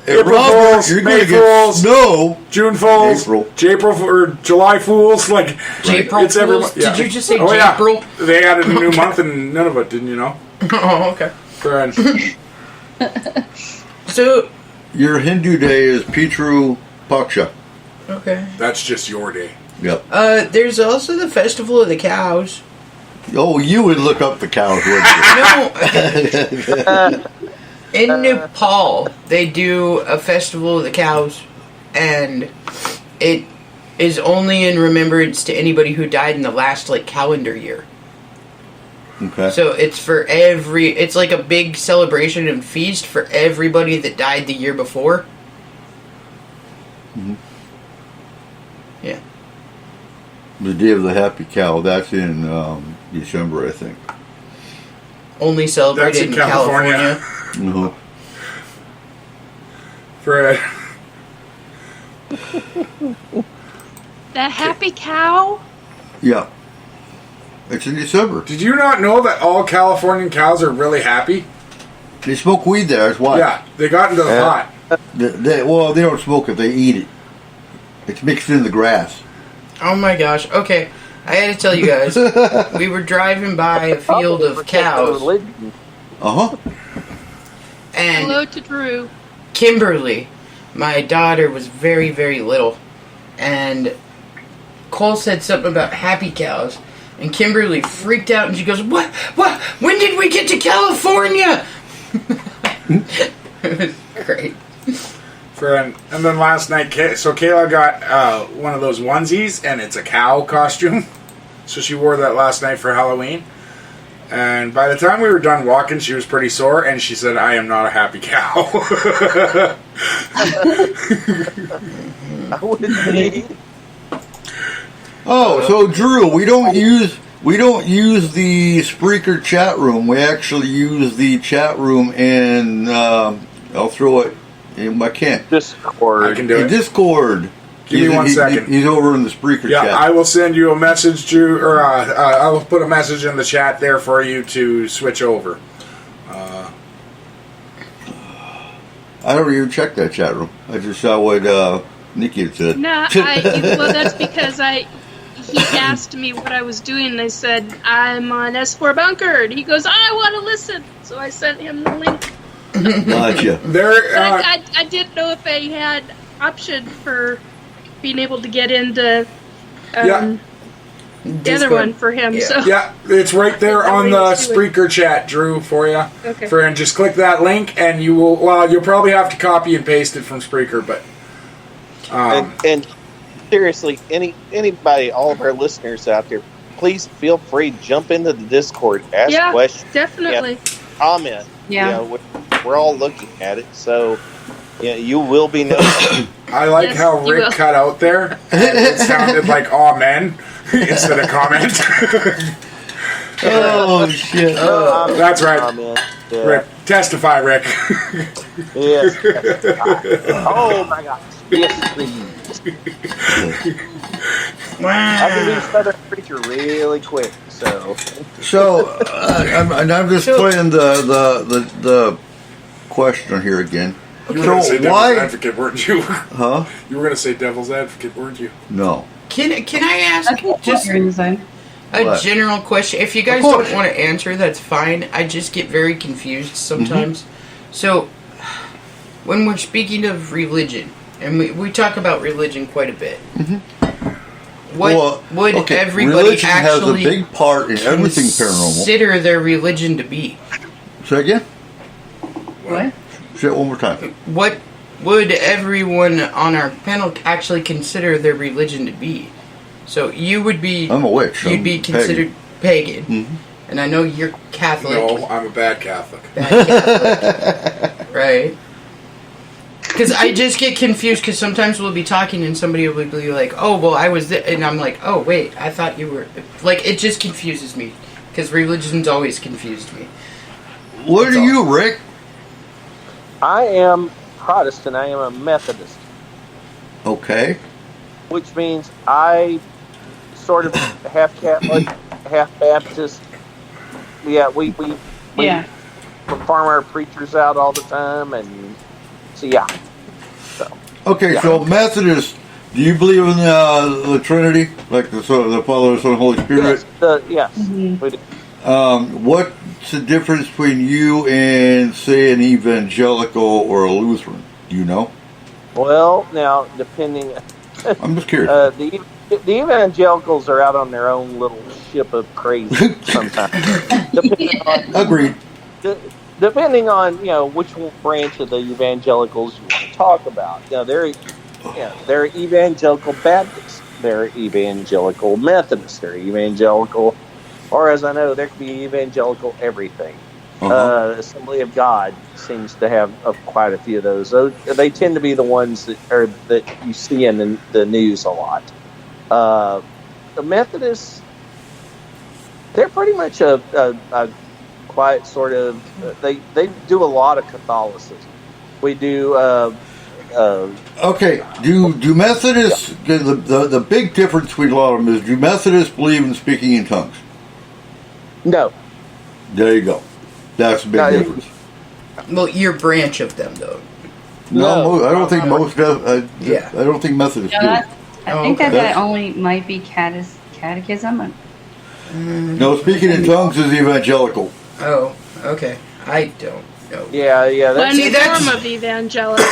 April Robert, Fools, you're May gonna get Fools, snow. June Fools, April. or July Fools. Like, April it's every Fools? month. Did you just say Oh, yeah. April? They added a new month in Nunavut, didn't you know? Oh, okay. Friend. So, Your Hindu day is Pitru Paksha. okay. That's just your day. Yep. There's also the Festival of the Cows. Oh, you would look up the cows, wouldn't you? No. In Nepal, they do a Festival of the Cows, and it is only in remembrance to anybody who died in the last, like, calendar year. Okay. So it's for it's like a big celebration and feast for everybody that died the year before. Mhm. Yeah. The Day of the Happy Cow, that's in December, I think. Only celebrated in California. No. Fred. The happy cow? Yeah. It's in December. Did you not know that all Californian cows are really happy? They smoke weed there, that's why. Yeah, they got into the pot. Well, they don't smoke it, they eat it. It's mixed in the grass. Oh my gosh. Okay. I had to tell you guys. We were driving by a field of cows. Uh-huh. And Hello to Drew. Kimberly, my daughter, was very, very little. And Cole said something about happy cows. And Kimberly freaked out and she goes, What? When did we get to California? It was great. And then last night, so Kayla got one of those onesies, and it's a cow costume. So she wore that last night for Halloween. And by the time we were done walking, she was pretty sore, and she said, "I am not a happy cow." I wouldn't be. Oh, so Drew, we don't use the Spreaker chat room. We actually use the chat room in I'll throw it in my can. Discord. I can do In it. Discord. Give me 1 second. He's over in the Spreaker Yeah, chat. I will send you a message, Drew, or I will put a message in the chat there for you to switch over. I don't even check that chat room. I just saw what Nikki had said. Nah, well, that's because he asked me what I was doing, and I said, I'm on S-4 Bunker. And he goes, I want to listen. So I sent him the link. Gotcha. I didn't know if I had option for being able to get into the other one for him. Yeah. So Yeah, it's right there on the Let's do it. Spreaker chat, Drew, for you. Okay. Friend, just click that link, and you will. Well, you'll probably have to copy and paste it from Spreaker, but. And seriously, anybody, all of our listeners out there, please feel free to jump into the Discord, ask questions, definitely. comment. Yeah. You know, we're all looking at it, so you will be notified. I like Yes, how you Rick will. cut out there. It sounded like "amen" instead of comment. Oh shit! That's right. Comment. Yeah. Rick, testify, Rick. Yes. Oh my gosh. Yes, please. I Wow. can be a Southern preacher really quick, so. So, I'm just playing the question here again. You were going to say So devil's why? advocate, weren't you? Huh? You were going to say devil's advocate, weren't you? No. Can I ask just a What? general question? If you guys Of course. don't want to answer, that's fine. I just get very confused sometimes. So, when we're speaking of religion, and we talk about religion quite a bit, what would everybody religion actually has a big part in everything paranormal. consider their religion to be? Say again? What? Say it one more time. What would everyone on our panel actually consider their religion to be? So you would be... I'm a witch. You'd I'm be considered pagan. And I know you're Catholic. No, I'm a bad Catholic. Bad Catholic. Right. Because I just get confused because sometimes we'll be talking and somebody will be like, oh, well, I was... And I'm like, oh, wait, I thought you were... Like, it just confuses me. Because religion's always confused me. What are you, Rick? I am Protestant. I am a Methodist. Okay. Which means I sort of half Catholic, half Baptist. Yeah, we farm our preachers out all the time, and so yeah. So Okay, so Methodist, do you believe in the Trinity? Like the Father, Son, and Holy Spirit? yes, we do. What's the difference between you and, say, an evangelical or a Lutheran? Do you know? Well, now depending. I'm just curious. The evangelicals are out on their own little ship of crazy sometimes. Agreed. Depending on which branch of the evangelicals you want to talk about. They're evangelical Baptists, they're evangelical Methodists, they're evangelical, or as I know, there could be evangelical everything. Assembly of God seems to have quite a few of those. They tend to be the ones that you see in the news a lot. The Methodists, they're pretty much a quiet sort of. They do a lot of Catholicism. We do. Okay, do Methodists? The big difference between a lot of them is: do Methodists believe in speaking in tongues? No. There you go. That's a big difference. Well, your branch of them, though. No, I don't think most. I don't think Methodists do. I think that only might be catechism. No, speaking in tongues is evangelical. Oh, okay. I don't know. Yeah. That's form of evangelical.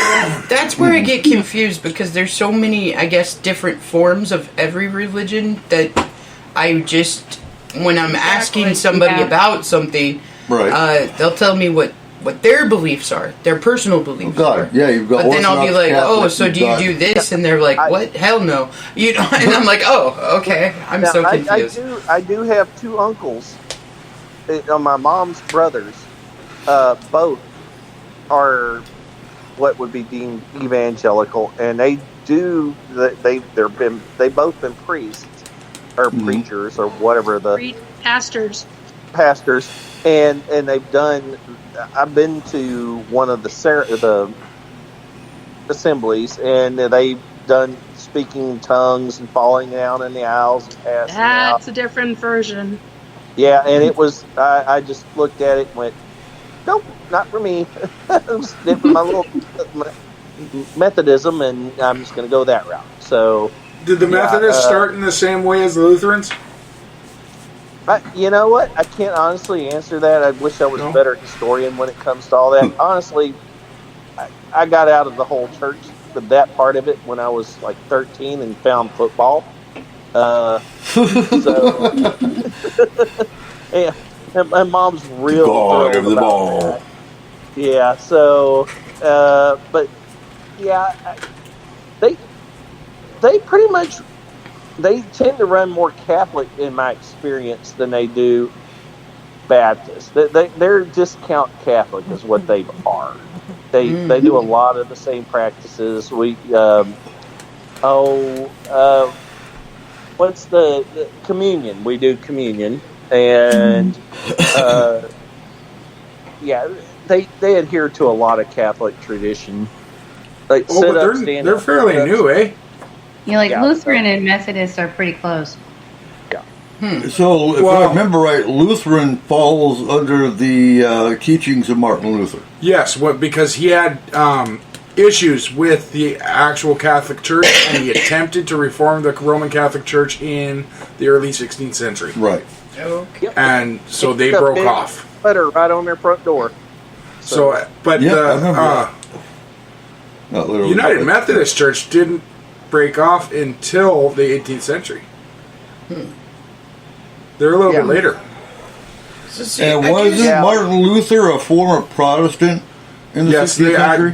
That's where I get confused because there's so many, I guess, different forms of every religion that I just, when I'm asking somebody about something, they'll tell me what their beliefs are, their personal beliefs are. Yeah, you've got. But then I'll be like, Catholic, oh, so do you do this? And they're like, what? Hell no. You know, and I'm like, oh, okay. I'm so confused. I do have two uncles, my mom's brothers. Both are what would be deemed evangelical, and they've both been priests or preachers or whatever Pastors, and they've done. I've been to one of the assemblies, and they've done speaking in tongues and falling down in the aisles and passing out. That's a different version. Yeah, and it was. I just looked at it and went, nope, not for me. Did my little Methodism, and I'm just going to go that route. So, did the Methodists start in the same way as the Lutherans? You know what? I can't honestly answer that. I wish I was a better historian when it comes to all that. Honestly, I got out of the whole church, that part of it, when I was like 13 and found football. So, yeah. And my mom's real God of the about ball. that. Yeah, so, but yeah, they pretty much, they tend to run more Catholic in my experience than they do Baptist. They're discount Catholic is what they are. They do a lot of the same practices. What's the communion? We do communion. And yeah, they adhere to a lot of Catholic tradition. Like Oh, sit but up, stand they're up. fairly sit up. new, eh? You know, like Yeah. Lutheran and Methodist are pretty close. So, if Well- I remember right, Lutheran falls under the teachings of Martin Luther. Yes, because he had issues with the actual Catholic Church, and he attempted to reform the Roman Catholic Church in the early 16th century. Right. Okay. Yep. And so they Picked up broke big off. letter right on their front door. So, but Yeah, I remember that. Not the literally. United but- Methodist Church didn't break off until the 18th century. They're a little bit later. So see, And I wasn't guess- Yeah. Martin Luther a former Protestant in the Yes, 16th they century?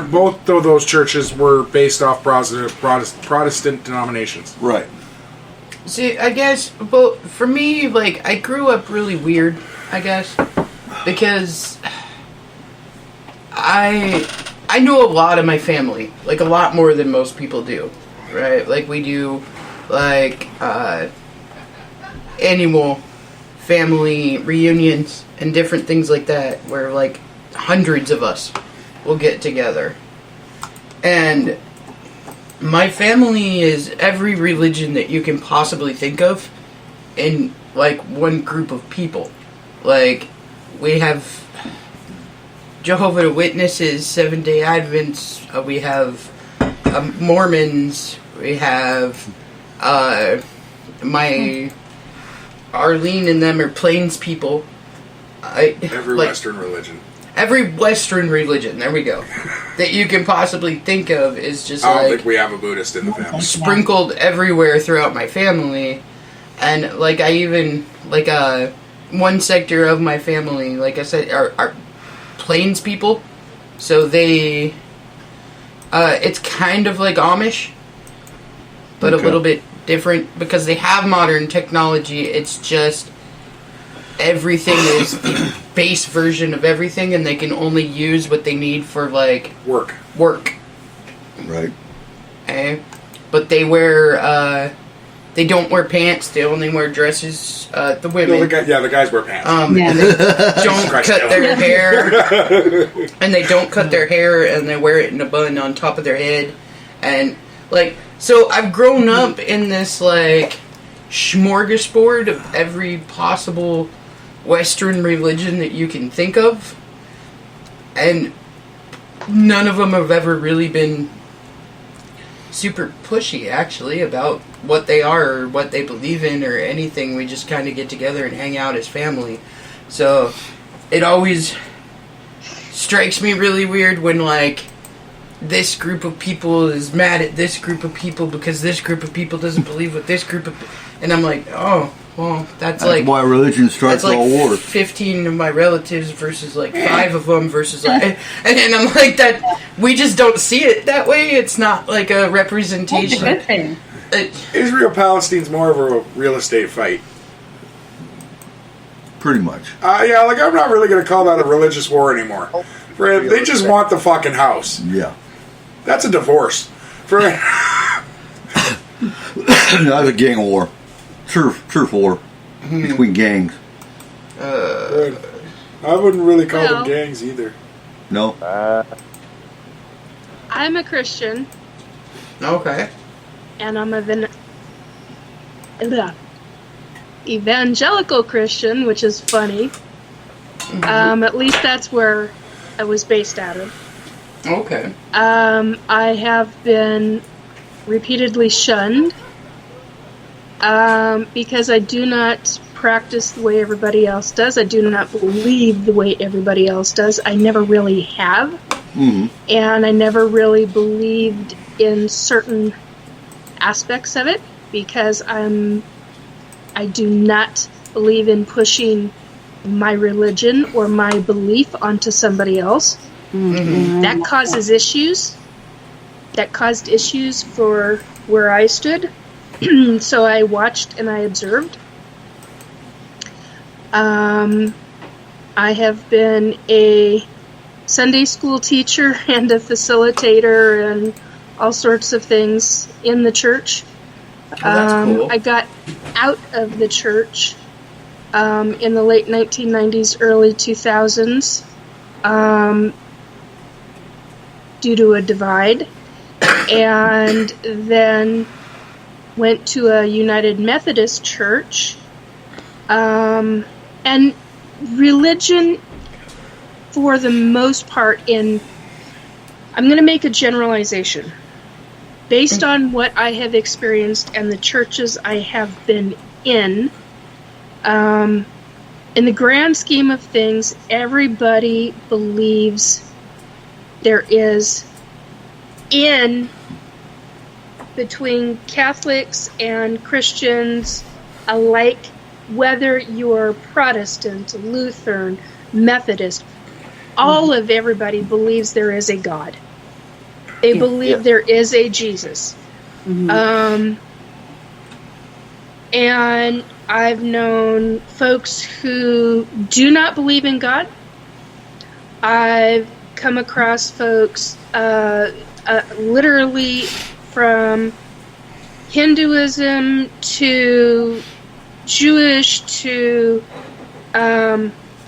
had both of those churches were based off Protestant denominations. Right. See, I guess, well, for me, like, I grew up really weird, I guess, because I know a lot of my family, like, a lot more than most people do, right? Like, we do, like, annual family reunions and different things like that, where, like, hundreds of us will get together. And my family is every religion that you can possibly think of in, like, one group of people. Like, we have Jehovah's Witnesses, Seventh-day Advents, we have Mormons, we have my Arlene and them are Plains people. Every like, Western religion. Every Western religion, there we go, that you can possibly think of is just I don't like think we have a Buddhist in the family. sprinkled everywhere throughout my family. And like I even like one sector of my family, like I said, are Plains people. So they it's kind of like Amish, but Okay. a little bit different because they have modern technology. It's just everything is the base version of everything, and they can only use what they need for like Work. Right. Okay? But they wear they don't wear pants. They only wear dresses. The No, women. the guys wear pants. Yeah. And they don't Christ, cut no. their hair, and they don't cut their hair, and they wear it in a bun on top of their head, and like so. I've grown up in this like smorgasbord of every possible Western religion that you can think of, and none of them have ever really been super pushy, actually, about what they are or what they believe in or anything. We just kind of get together and hang out as family. So it always strikes me really weird when, like, this group of people is mad at this group of people because this group of people doesn't believe what this group of... And I'm like, oh, well, that's like... why religion strikes That's like all wars. 15 of my relatives versus like 5 of them versus like... And I'm like, that we just don't see it that way. It's not like a That's a representation. good thing. Israel-Palestine's more of a real estate fight. Pretty much. Yeah, like I'm not really going to call that a religious war anymore. They just want the fucking house. Yeah. That's a divorce. That's a gang war. Turf war. Between gangs. I wouldn't really call them Well- gangs either. No? I'm a Christian, Okay. and I'm evangelical Christian, which is funny. At least that's where I was based out of. Okay. I have been repeatedly shunned because I do not practice the way everybody else does. I do not believe the way everybody else does. I never really have. Mm-hmm. And I never really believed in certain aspects of it because I do not believe in pushing my religion or my belief onto somebody else. That causes issues. That caused issues for where I stood. So I watched and I observed. I have been a Sunday school teacher and a facilitator and all sorts of things in the church. that's cool. I got out of the church in the late 1990s, early 2000s. due to a divide, and then went to a United Methodist church. And religion, for the most part, I'm going to make a generalization. Based on what I have experienced and the churches I have been in the grand scheme of things, everybody believes there is between Catholics and Christians alike, whether you're Protestant, Lutheran, Methodist, all of everybody believes there is a God. They believe there is a Jesus. And I've known folks who do not believe in God. I've come across folks literally from Hinduism to Jewish to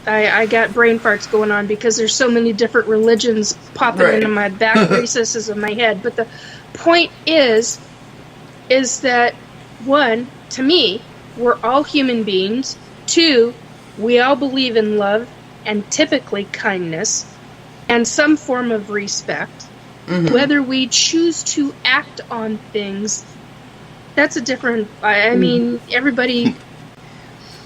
I got brain farts going on because there's so many different religions popping into my back recesses of my head. But the point is that, one, to me, we're all human beings. Two, we all believe in love and typically kindness and some form of respect. Whether we choose to act on things, that's a different, I mean, everybody...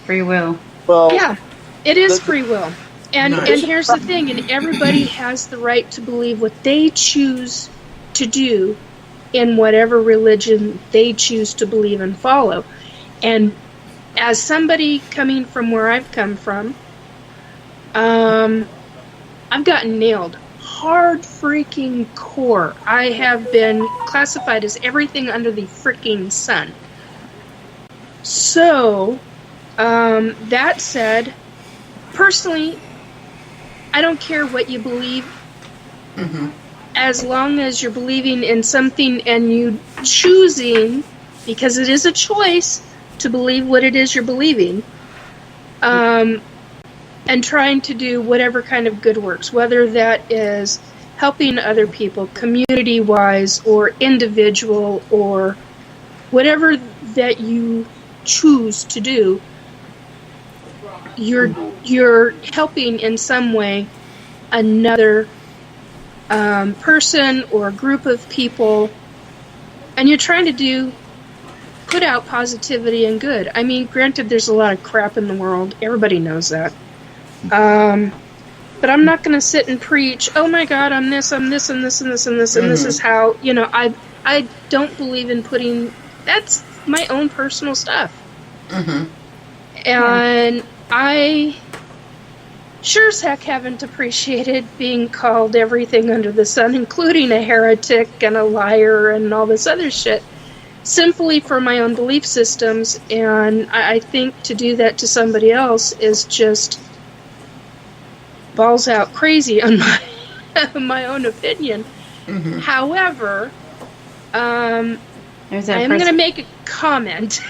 Free will. Well, yeah, it is free will. And here's the thing, and everybody has the right to believe what they choose to do in whatever religion they choose to believe and follow. And as somebody coming from where I've come from, I've gotten nailed hard freaking core. I have been classified as everything under the freaking sun. So, that said, personally, I don't care what you believe. As long as you're believing in something and you choosing, because it is a choice, to believe what it is you're believing, and trying to do whatever kind of good works, whether that is helping other people community-wise or individual or whatever that you choose to do, you're helping in some way another person or group of people, and you're trying to put out positivity and good. I mean, granted, there's a lot of crap in the world. Everybody knows that. But I'm not going to sit and preach, oh my God, I'm this, and this, and this, and this is how, I don't believe in putting, that's my own personal stuff. And I sure as heck haven't appreciated being called everything under the sun, including a heretic and a liar and all this other shit, simply for my own belief systems. And I think to do that to somebody else is just balls out crazy on my own opinion. However, I am going to make a comment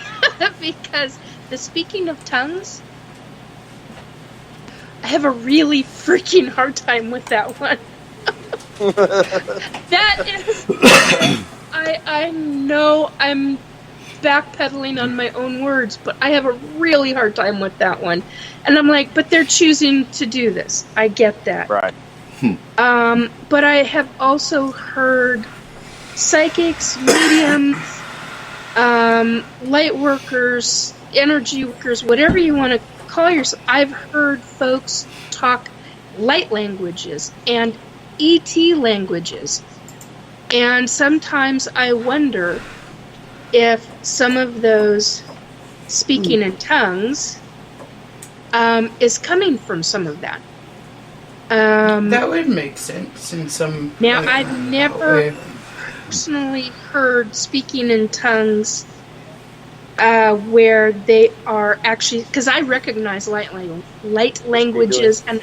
because the speaking of tongues, I have a really freaking hard time with that one. That is, I know I'm backpedaling on my own words, but I have a really hard time with that one. And I'm like, but they're choosing to do this. I get that. Right. But I have also heard psychics, mediums, light workers, energy workers, whatever you want to call yourself. I've heard folks talk light languages and ET languages. And sometimes I wonder if some of those speaking in tongues is coming from some of that. That would make sense in some... Now, I've never personally heard speaking in tongues where they are actually... Because I recognize light languages, and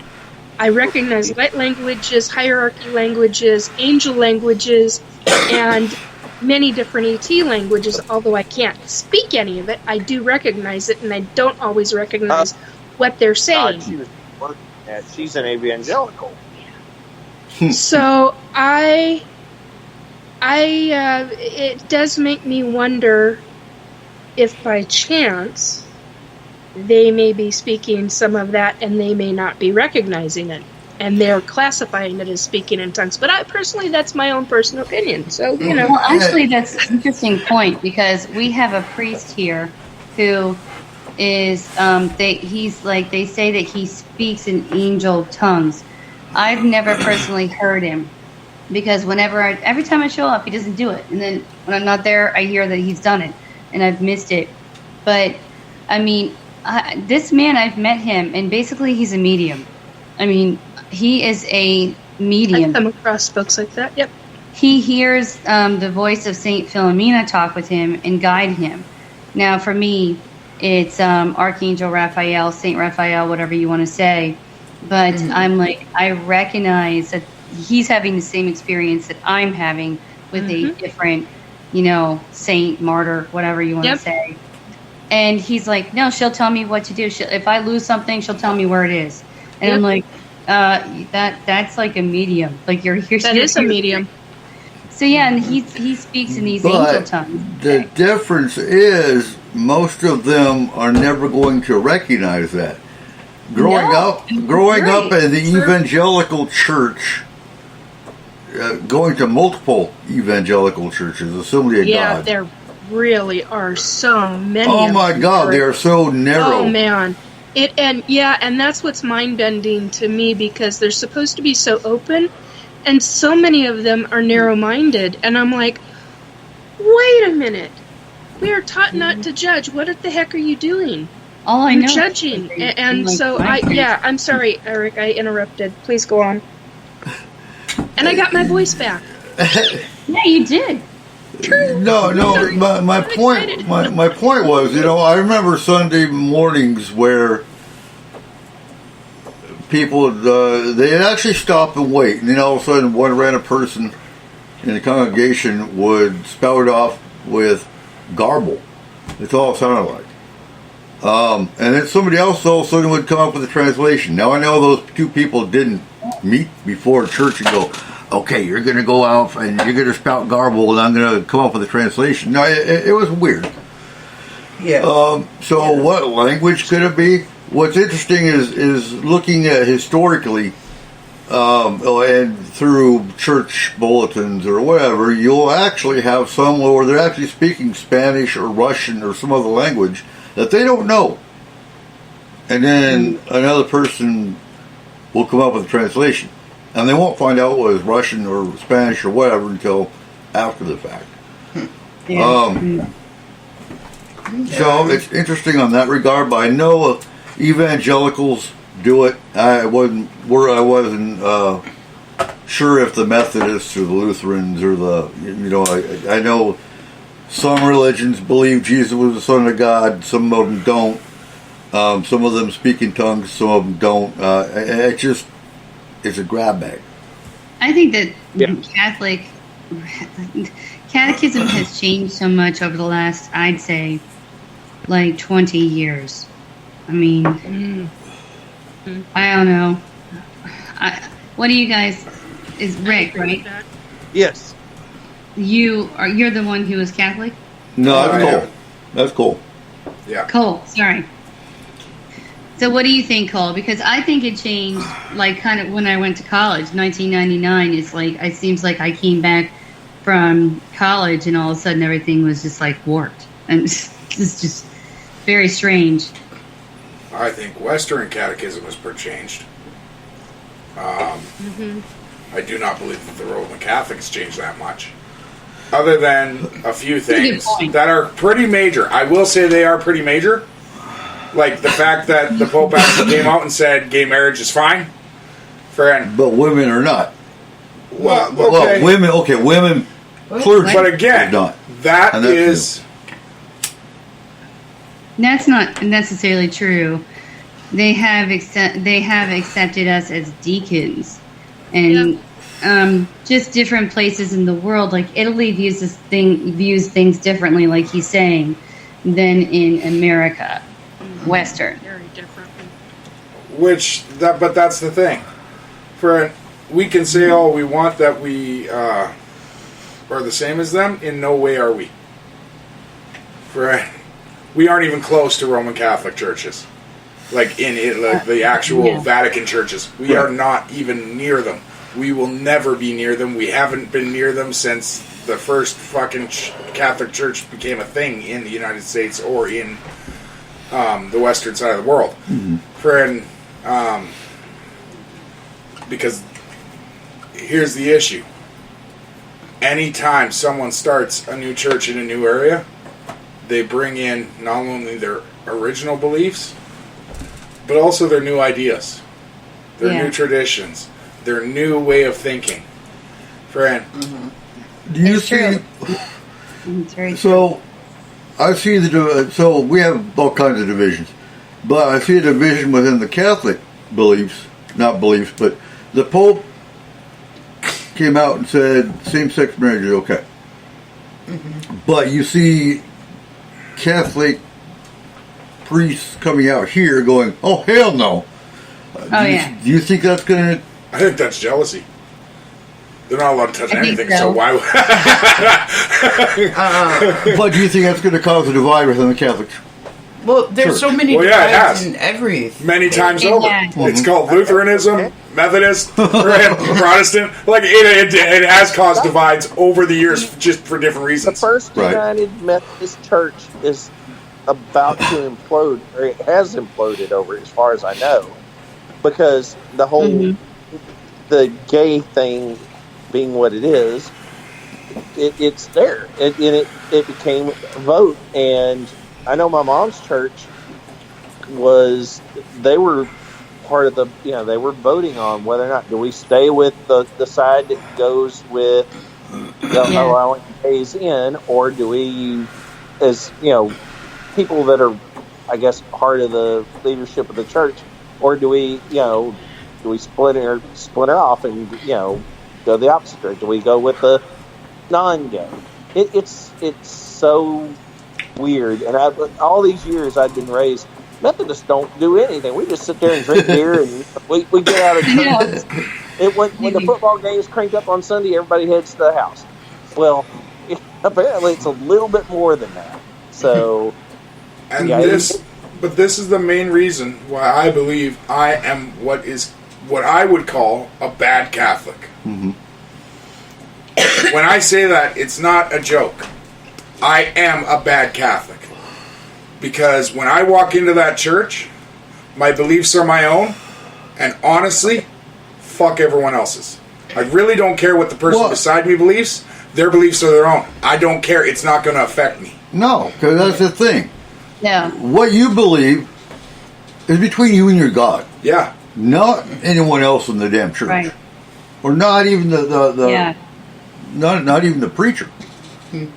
I recognize light languages, hierarchy languages, angel languages, and many different ET languages. Although I can't speak any of it, I do recognize it, and I don't always recognize what they're saying. She's an evangelical. So it does make me wonder if by chance they may be speaking some of that and they may not be recognizing it. And they're classifying it as speaking in tongues. But I personally, that's my own personal opinion. So, you know. Well, actually, that's an interesting point because we have a priest here who is, they say that he speaks in angel tongues. I've never personally heard him because every time I show up, he doesn't do it. And then when I'm not there, I hear that he's done it and I've missed it. But, I mean, this man, I've met him and basically he's a medium. I mean, he is a medium. I've come across folks like that, yep. He hears the voice of Saint Philomena talk with him and guide him. Now, for me, it's Archangel Raphael, Saint Raphael, whatever you want to say. But I'm like, I recognize that he's having the same experience that I'm having with a different, saint, martyr, whatever you want to say. And he's like, no, she'll tell me what to do. If I lose something, she'll tell me where it is. And I'm like, that's like a medium. Like that is a medium. So yeah, and he speaks in these angel tongues. The difference is most of them are never going to recognize that. Growing up in the evangelical church, going to multiple evangelical churches, Assembly of God. Yeah, there really are so many. Oh my God, they are so narrow. Oh man. And that's what's mind-bending to me because they're supposed to be so open, and so many of them are narrow-minded. And I'm like, wait a minute. We are taught not to judge. What the heck are you doing? All I know. Judging. And so, I'm sorry, Eric, I interrupted. Please go on. And I got my voice back. Yeah, you did. True. No. My point was, I remember Sunday mornings where people they'd actually stop and wait, and then all of a sudden, one random person in the congregation would spout off with garble. That's all it sounded like. And then somebody else all of a sudden would come up with a translation. Now I know those two people didn't meet before church and go, okay, you're going to go out and you're going to spout garble and I'm going to come up with a translation. No, it was weird. Yeah. What language could it be? What's interesting is looking at historically and through church bulletins or whatever, you'll actually have some where they're actually speaking Spanish or Russian or some other language that they don't know. And then another person will come up with a translation. And they won't find out what is Russian or Spanish or whatever until after the fact. So it's interesting on that regard, but I know evangelicals do it. I wasn't sure if the Methodists or the Lutherans or I know some religions believe Jesus was the Son of God, some of them don't. Some of them speak in tongues, some of them don't. It's a grab bag. I think that catechism has changed so much over the last, I'd say, 20 years. I mean, I don't know. What do you guys? Is Rick, right? Yes. You're the one who is Catholic? No, that's cool. That's cool. Yeah. Cole, sorry. So what do you think, Cole? Because I think it changed, kind of when I went to college. 1999 is it seems like I came back from college and all of a sudden everything was just warped. And it's just very strange. I think Western catechism was changed. I do not believe that the Roman Catholics changed that much. Other than a few things that are pretty major. I will say they are pretty major. Like the fact that the Pope actually came out and said gay marriage is fine. But women are not. Well, okay. Women clergy. But again, not. That's not necessarily true. They have accepted us as deacons, and just different places in the world. Like Italy views things differently, like he's saying, than in America, Western. Very differently. But that's the thing. we can say all we want that we are the same as them. In no way are we. Right? We aren't even close to Roman Catholic churches, like in it, like the actual Vatican churches. We are not even near them. We will never be near them. We haven't been near them since the first fucking Catholic Church became a thing in the United States or in the western side of the world. Friend, because here's the issue. Anytime someone starts a new church in a new area, they bring in not only their original beliefs, but also their new ideas, their new traditions, their new way of thinking. Friend. Do you see? So, I see so we have all kinds of divisions, but I see a division within the Catholic beliefs, not beliefs, but the Pope came out and said same-sex marriage is okay. But you see Catholic priests coming out here going, "Oh hell no!" Do you think that's going to? I think that's jealousy. They're not allowed to touch anything, so why would... But do you think that's going to cause a divide within the Catholic Church? Well, there's so many divides in every... Many times over. It's called Lutheranism, Methodist, Protestant. Like, it has caused divides over the years just for different reasons. The First United Methodist Church is about to implode, or it has imploded over, as far as I know, because the whole... the gay thing being what it is, it's there. It became a vote. And I know my mom's church they were part of the, they were voting on whether or not, do we stay with the side that goes with allowing gays in, or do we, as, people that are, I guess, part of the leadership of the church, or do we, do we splinter off and go the opposite direction? Do we go with the non-gay? It's so weird. And all these years I've been raised, Methodists don't do anything. We just sit there and drink beer and we get out of church. When the football game is cranked up on Sunday, everybody heads to the house. Well, apparently it's a little bit more than that. So, and this is the main reason why I believe I am what I would call a bad Catholic. When I say that, it's not a joke. I am a bad Catholic. Because when I walk into that church, my beliefs are my own, and honestly, fuck everyone else's. I really don't care what the person beside me believes. Their beliefs are their own. I don't care. It's not going to affect me. No, because that's the thing. Yeah. What you believe is between you and your God. Yeah. Not anyone else in the damn church. Right. Or not even not even the preacher.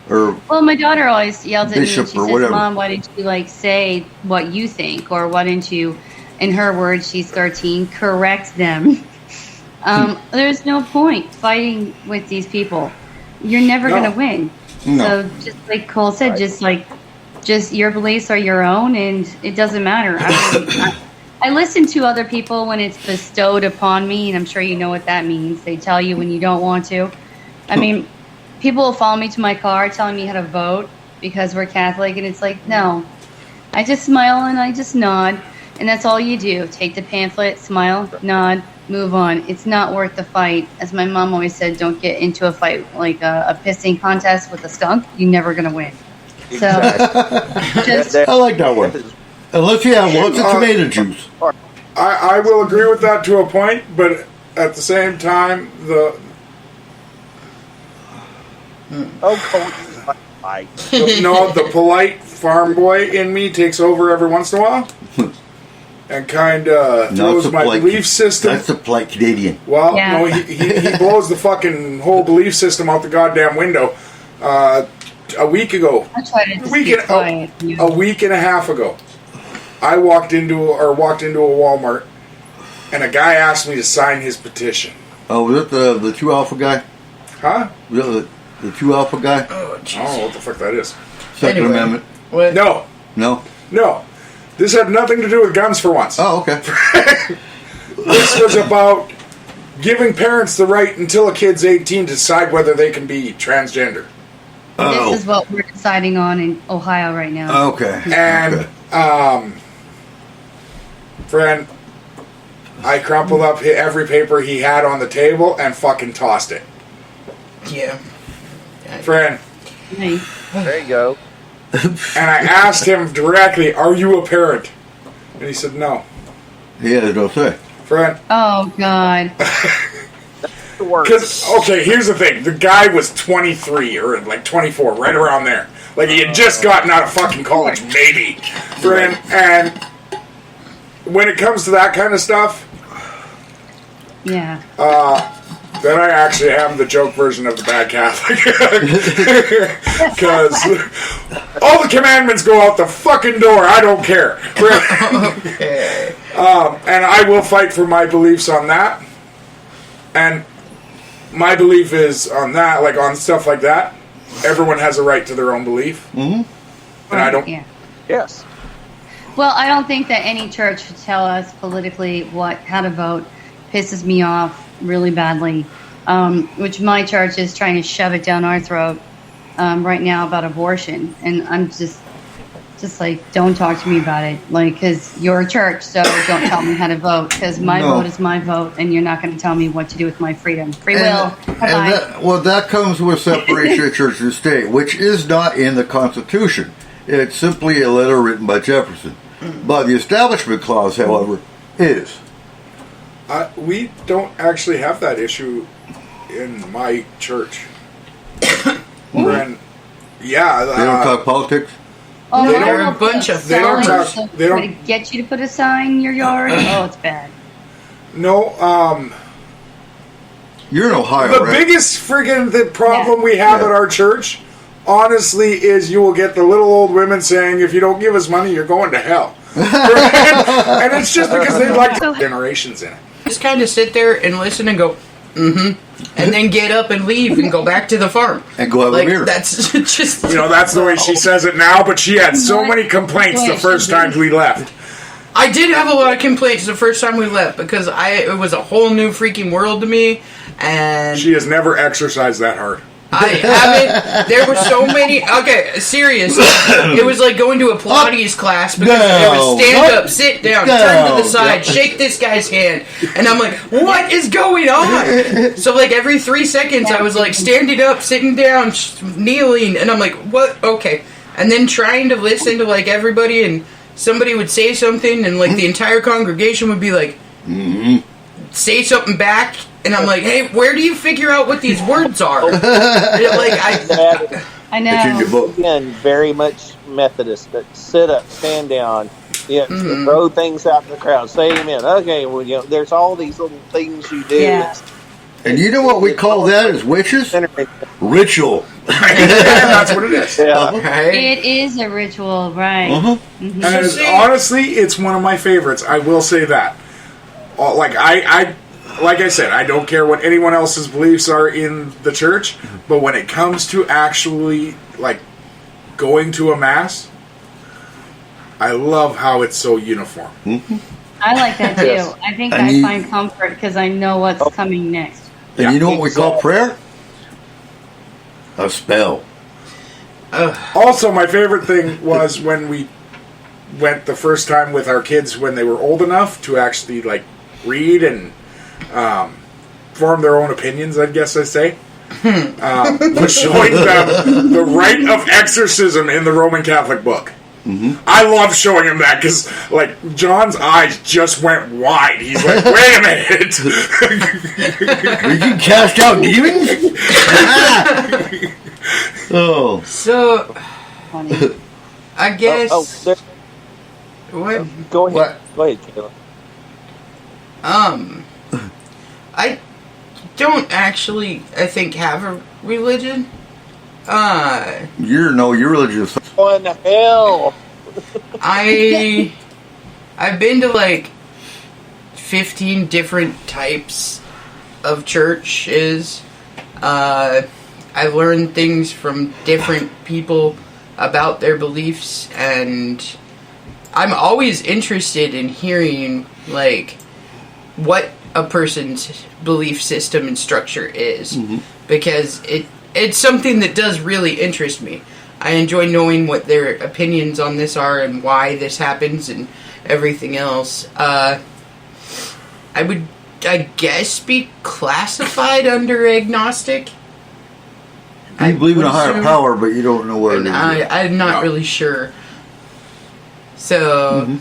Well, my daughter always yells at me and she or says, whatever. "Mom, why didn't you say what you think, or why didn't you?" In her words, she's 13. Correct them. There's no point fighting with these people. You're never going to win. No. So, just like Cole said, just your beliefs are your own, and it doesn't matter. I listen to other people when it's bestowed upon me, and I'm sure you know what that means. They tell you when you don't want to. I mean, people will follow me to my car telling me how to vote because we're Catholic, and it's like, no. I just smile and I just nod, and that's all you do. Take the pamphlet, smile, nod, move on. It's not worth the fight. As my mom always said, don't get into a fight like a pissing contest with a skunk. You're never going to win. So, I like that one. Unless you have lots of tomato juice. I will agree with that to a point, but at the same time, the polite farm boy in me takes over every once in a while and kind of throws my belief system. That's the polite Canadian. Well, no, he blows the fucking whole belief system out the goddamn window. A week ago, a week and a half ago, I walked into a Walmart, and a guy asked me to sign his petition. Oh, was it the True Alpha guy? Huh? The True Alpha guy? Oh, I don't know what the fuck that is. Second Amendment? What? No. This had nothing to do with guns for once. Oh, okay. This was about giving parents the right until a kid's 18 to decide whether they can be transgender. Oh. This is what we're deciding on in Ohio right now. Okay. And, friend, I crumpled up every paper he had on the table and fucking tossed it. Yeah. Friend. Nice. There you go. And I asked him directly, are you a parent? And he said, no. He has no say. Friend. Oh, God. Because, okay, here's the thing. The guy was 23 or like 24, right around there. Like he had just gotten out of fucking college, maybe. Friend. And when it comes to that kind of stuff, Yeah. then I actually am the joke version of the bad Catholic. Because all the commandments go out the fucking door. I don't care. Okay. And I will fight for my beliefs on that. And my belief is on that, like on stuff like that, everyone has a right to their own belief. Mm-hmm. And I don't... Yeah. Yes. Well, I don't think that any church should tell us politically how to vote. Pisses me off really badly. Which my church is trying to shove it down our throat right now about abortion, and I'm just like, don't talk to me about it, like, because you're a church, so don't tell me how to vote, because my vote is my vote, and you're not going to tell me what to do with my freedom. Free will. And that comes with separation of church and state, which is not in the Constitution. It's simply a letter written by Jefferson. But the Establishment Clause, however, is. We don't actually have that issue in my church. And, yeah. They don't talk politics? Oh, They no, don't- They're a bunch of... They don't talk... They try to don't... get you to put a sign in your yard. Oh, it's bad. No, You're in Ohio, the right? biggest friggin' problem we have at our church, honestly, is you will get the little old women saying, if you don't give us money, you're going to hell. And it's just because they like generations in it. Just kind of sit there and listen and go, and then get up and leave and go back to the farm. And go have a beer. That's just... You know, that's the way she says it now, but she had so many complaints the first time we left. I did have a lot of complaints the first time we left because it was a whole new freaking world to me, and She has never exercised that hard. I haven't. There were so many. Okay, seriously, it was like going to a Pilates class because it was stand up, sit down, turn to the side, shake this guy's hand, and I'm like, what is going on? So like every 3 seconds, I was like standing up, sitting down, kneeling, and I'm like, what? Okay, and then trying to listen to like everybody, and somebody would say something, and like the entire congregation would be like, say something back. And I'm like, hey, where do you figure out what these words are? I know. Again, very much Methodist, but sit up, stand down, throw things out in the crowd, say amen. Okay, well, there's all these little things you do. Yeah. And you know what we call that as witches? Ritual. That's what it is. Yeah. It is a ritual, right? And honestly, it's one of my favorites. I will say that. Like I said, I don't care what anyone else's beliefs are in the church, but when it comes to actually, like, going to a mass, I love how it's so uniform. I like that too. Yes. I think And I find comfort because I know what's coming next. And you know what we call prayer? A spell. Also, my favorite thing was when we went the first time with our kids when they were old enough to actually, like, read and form their own opinions, I guess I say. Was showing them the rite of exorcism in the Roman Catholic book. I love showing him that because, like, John's eyes just went wide. He's like, wait a minute. We can cast out demons? Oh. So, Funny. I guess... Go ahead. What? Go ahead, Kayla. I don't actually, I think, have a religion. You're religious. What in the hell? I've been to like 15 different types of churches. I learned things from different people about their beliefs, and I'm always interested in hearing like what a person's belief system and structure is, because it's something that does really interest me. I enjoy knowing what their opinions on this are and why this happens and everything else. I would, I guess, be classified under agnostic. You believe in a would higher assume. power, but you don't know what it is. I'm not really sure. So,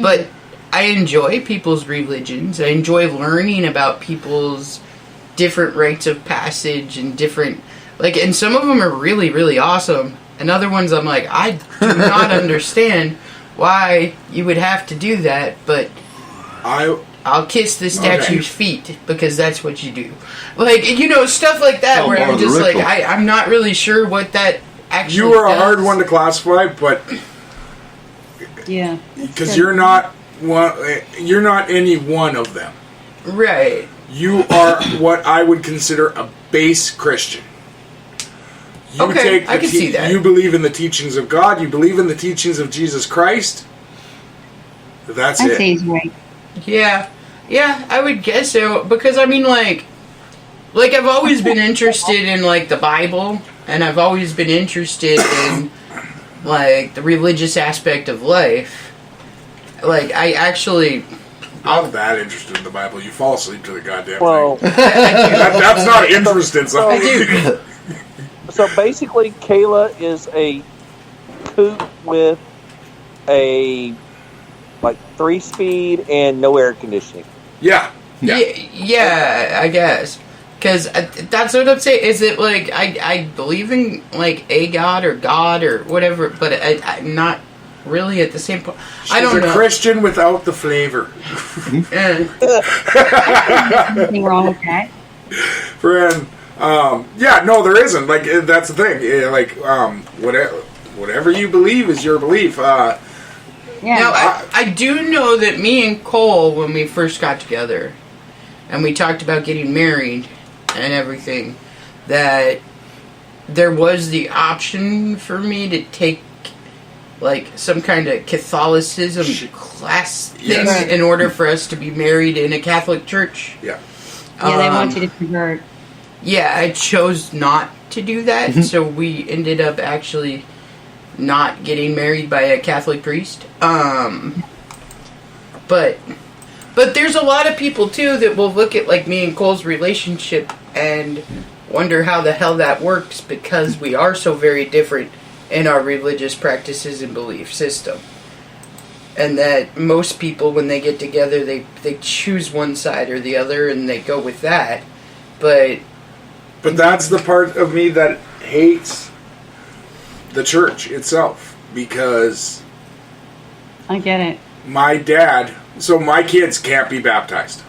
but I enjoy people's religions. I enjoy learning about people's different rites of passage and different, like, and some of them are really, really awesome. And other ones I'm like, I do not understand why you would have to do that, but I'll kiss the statue's feet because that's what you do. Like, you know, stuff like that where I'm just like, I'm not really sure what that actually You are a does. hard one to classify, but Yeah. because you're not any one of them. Right. You are what I would consider a base Christian. You Okay, I can see that. You believe in the teachings of God. You believe in the teachings of Jesus Christ. That's I'd it. say he's right. Yeah, I would guess so, because I mean, like I've always been interested in, like, the Bible, and I've always been interested in, like, the religious aspect of life. Like, I actually... Not that interested in the Bible. You fall asleep to the goddamn Well, thing. That's not interesting. So I do. so basically, Kayla is a coupe with a 3-speed and no air conditioning. Yeah. Yeah, I guess. Because that's what I'm saying, is it, like, I believe in, like, a God or whatever, but I'm not really at the same point. I don't She's a know. Christian without the flavor. Nothing wrong with that. Friend. Yeah, no, there isn't. Like, that's the thing. Like, whatever you believe is your belief. Yeah. Now, I do know that me and Cole, when we first got together, and we talked about getting married and everything, that there was the option for me to take, like, some kind of Catholicism class thing Yes. in order for us to be married in a Catholic church. Yeah. Yeah, they want you to convert. Yeah, I chose not to do that, so we ended up actually not getting married by a Catholic priest. But there's a lot of people too that will look at, like, me and Cole's relationship and wonder how the hell that works, because we are so very different in our religious practices and belief system. And that most people, when they get together, they choose one side or the other and they go with that. But that's the part of me that hates the church itself, because I get it. my dad, so my kids can't be baptized.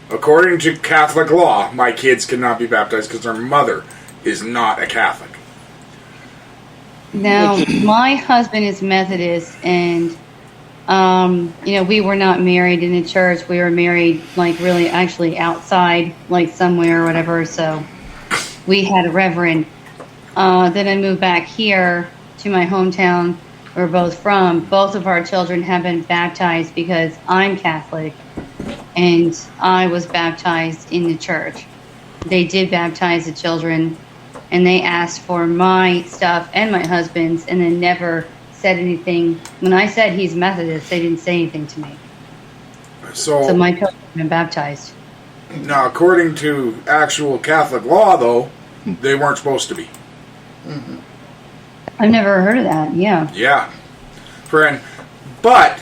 According to Catholic law, my kids cannot be baptized because their mother is not a Catholic. Now, my husband is Methodist, and we were not married in a church. We were married, like, really actually outside, like, somewhere or whatever. So we had a reverend. Then I moved back here to my hometown where we're both from. Both of our children have been baptized because I'm Catholic, and I was baptized in the church. They did baptize the children, and they asked for my stuff and my husband's, and then never said anything. When I said he's Methodist, they didn't say anything to me. So my children have been baptized. Now, according to actual Catholic law, though, they weren't supposed to be. mm-hmm. I've never heard of that. Yeah. Yeah. Friend. But,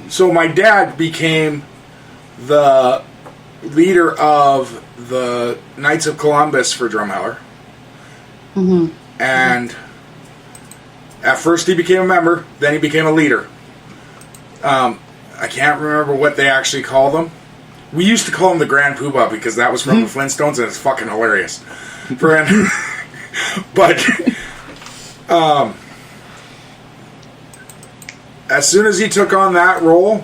so my dad became the leader of the Knights of Columbus for Drumheller. Mm-hmm. And at first he became a member, then he became a leader. I can't remember what they actually call them. We used to call him the Grand Poobah because that was from the Flintstones, and it's fucking hilarious. Friend. But as soon as he took on that role,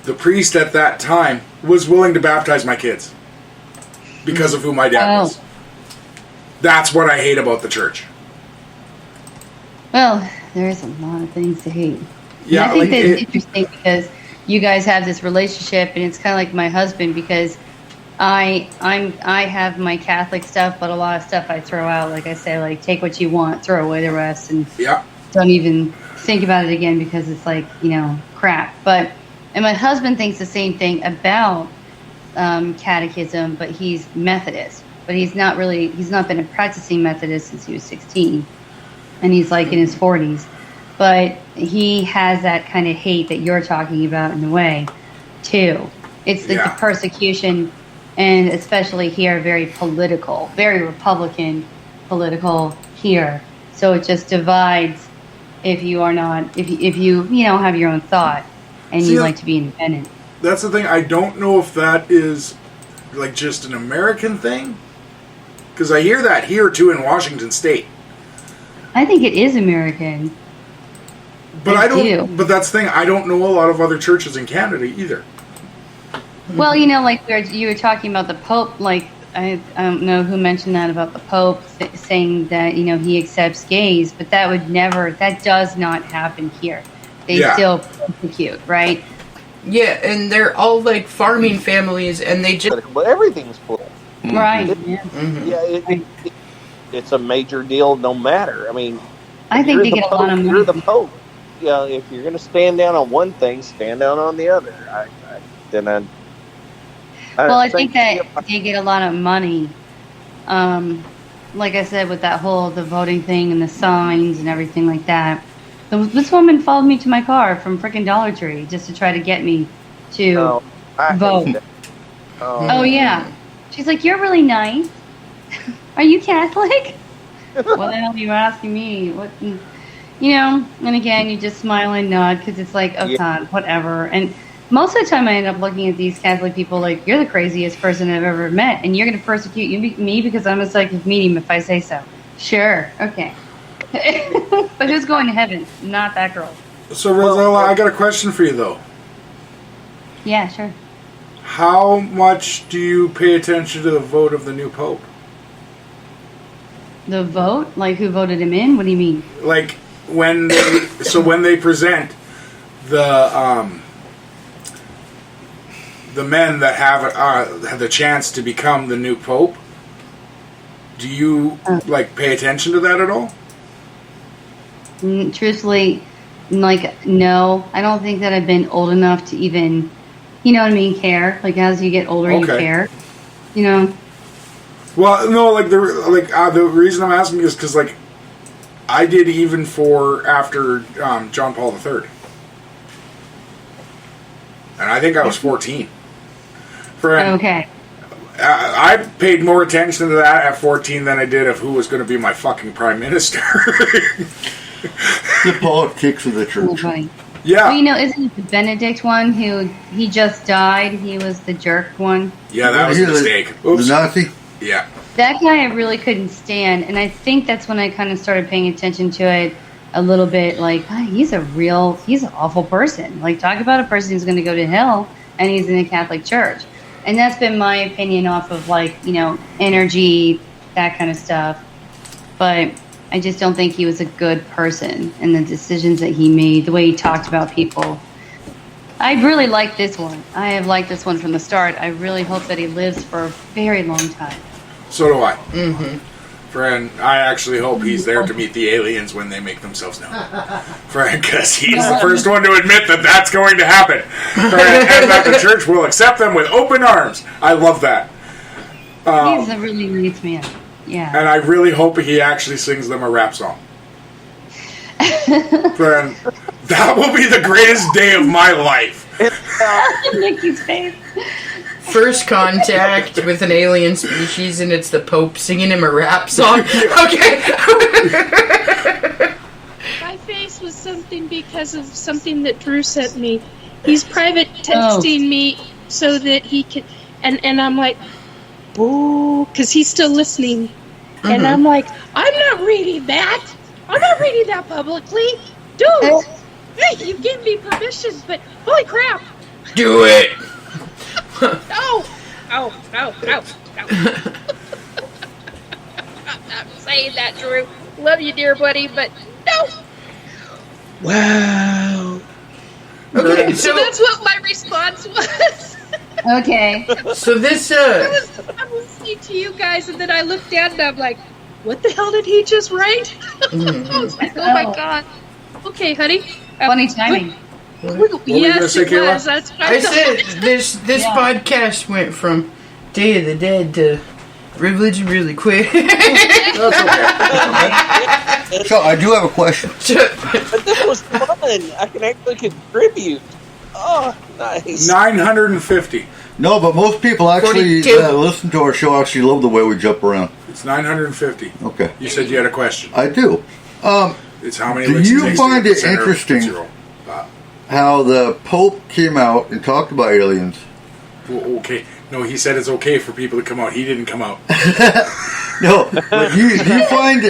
the priest at that time was willing to baptize my kids because of who my dad was. That's what I hate about the church. Well, there's a lot of things to hate. Yeah, I think that's interesting because you guys have this relationship, and it's kind of like my husband, because I have my Catholic stuff, but a lot of stuff I throw out. Like I say, like, take what you want, throw away the rest, and don't even think about it again, because it's like, crap. And my husband thinks the same thing about catechism, but he's Methodist. But he's not been a practicing Methodist since he was 16, and he's like in his 40s. But he has that kind of hate that you're talking about in a way, too. It's like the persecution, and especially here, very political, very Republican political here. So it just divides if you are not, if you have your own thought and you like to be independent. That's the thing. I don't know if that is like just an American thing, because I hear that here too in Washington State. I think it is American. But But that's the thing. I don't know a lot of other churches in Canada either. Well, like you were talking about the Pope. Like I don't know who mentioned that about the Pope saying that he accepts gays, but that does not happen here. They still persecute, right? Yeah, and they're all like farming families, and they just everything's political. Right. It's a major deal, no matter. I mean, I think they get a lot of money. You're the Pope. If you're going to stand down on one thing, stand down on the other. I think that they get a lot of money. Like I said, with that the voting thing and the signs and everything like that. This woman followed me to my car from frickin' Dollar Tree just to try to get me to vote. Oh, yeah. She's like, "You're really nice. Are you Catholic?" What the hell are you asking me? What? And again, you just smile and nod because it's like, oh God, whatever. And most of the time I end up looking at these Catholic people like, you're the craziest person I've ever met, and you're going to persecute me because I'm a psychic medium if I say so. Sure, okay. But who's going to heaven? Not that girl. So, Rosella, I got a question for you, though. Yeah, sure. How much do you pay attention to the vote of the new Pope? The vote? Like, who voted him in? What do you mean? Like, when they present the men that have the chance to become the new Pope, do you pay attention to that at all? Truthfully, no. I don't think that I've been old enough to even, care. Like, as you get older, you care. Well, no, the reason I'm asking is because I did even after John Paul III, and I think I was 14. Okay. I paid more attention to that at 14 than I did of who was going to be my fucking prime minister. The politics of the church. Yeah. Well, isn't it the Benedict one he just died? He was the jerk one. Yeah, that was a mistake. Oops. The Nazi? Yeah. That guy I really couldn't stand, and I think that's when I kind of started paying attention to it a little bit. Like, he's an awful person. Like, talk about a person who's going to go to hell, and he's in a Catholic church. And that's been my opinion off of, energy, that kind of stuff. But I just don't think he was a good person, and the decisions that he made, the way he talked about people. I really like this one. I have liked this one from the start. I really hope that he lives for a very long time. So do I. Mm-hmm. Friend, I actually hope he's there to meet the aliens when they make themselves known. Friend, because he's the first one to admit that that's going to happen. Friend, and that the church will accept them with open arms. I love that. He's a really nice man. Yeah. And I really hope he actually sings them a rap song. Friend, that will be the greatest day of my life. Nikki's face. First contact with an alien species, and it's the Pope singing him a rap song. Okay. My face was something because of something that Drew sent me. He's private texting me so that he can, and I'm like, oh, because he's still listening. Mm-hmm. And I'm like, I'm not reading that. I'm not reading that publicly. Dude, hey, you gave me permission, but holy crap. Do it. No. I'm not saying that, Drew. Love you, dear buddy, but no. Wow. Okay. Okay, So that's what my response was. Okay. so this I'm listening to you guys, and then I looked down and I'm like, what the hell did he just write? I was like, oh my god. Okay, honey. Funny timing. were you gonna Yes, say, it Kayla? was. That's what I thought. said this Yeah. podcast went from Day of the Dead to religion really quick. That's okay. So I do have a question. But this was fun. I can actually contribute. Oh, nice. 950. No, but most people actually 42. listen to our show actually love the way we jump around. It's 950. Okay. You said you had a question. I do. It's how many Do licks you takes to find get it the center of interesting- zero. How the Pope came out and talked about aliens. Well, okay. No, he said it's okay for people to come out. He didn't come out. No, but do you find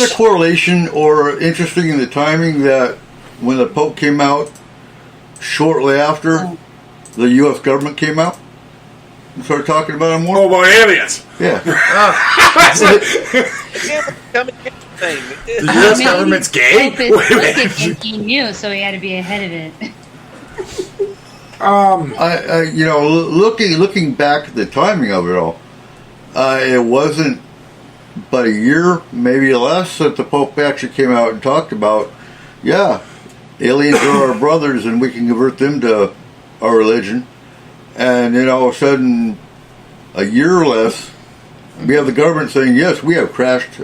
a correlation or interesting in the timing that when the Pope came out, shortly after the U.S. government came out and started talking about it more? Oh, about aliens. Yeah. The U.S. Maybe government's gay? Pope is Wait a minute. wicked and he knew, so he had to be ahead of it. I looking back at the timing of it all, it wasn't but a year, maybe less, that the Pope actually came out and talked about, yeah, aliens are our brothers and we can convert them to our religion. And then all of a sudden, a year or less, we have the government saying, yes, we have crashed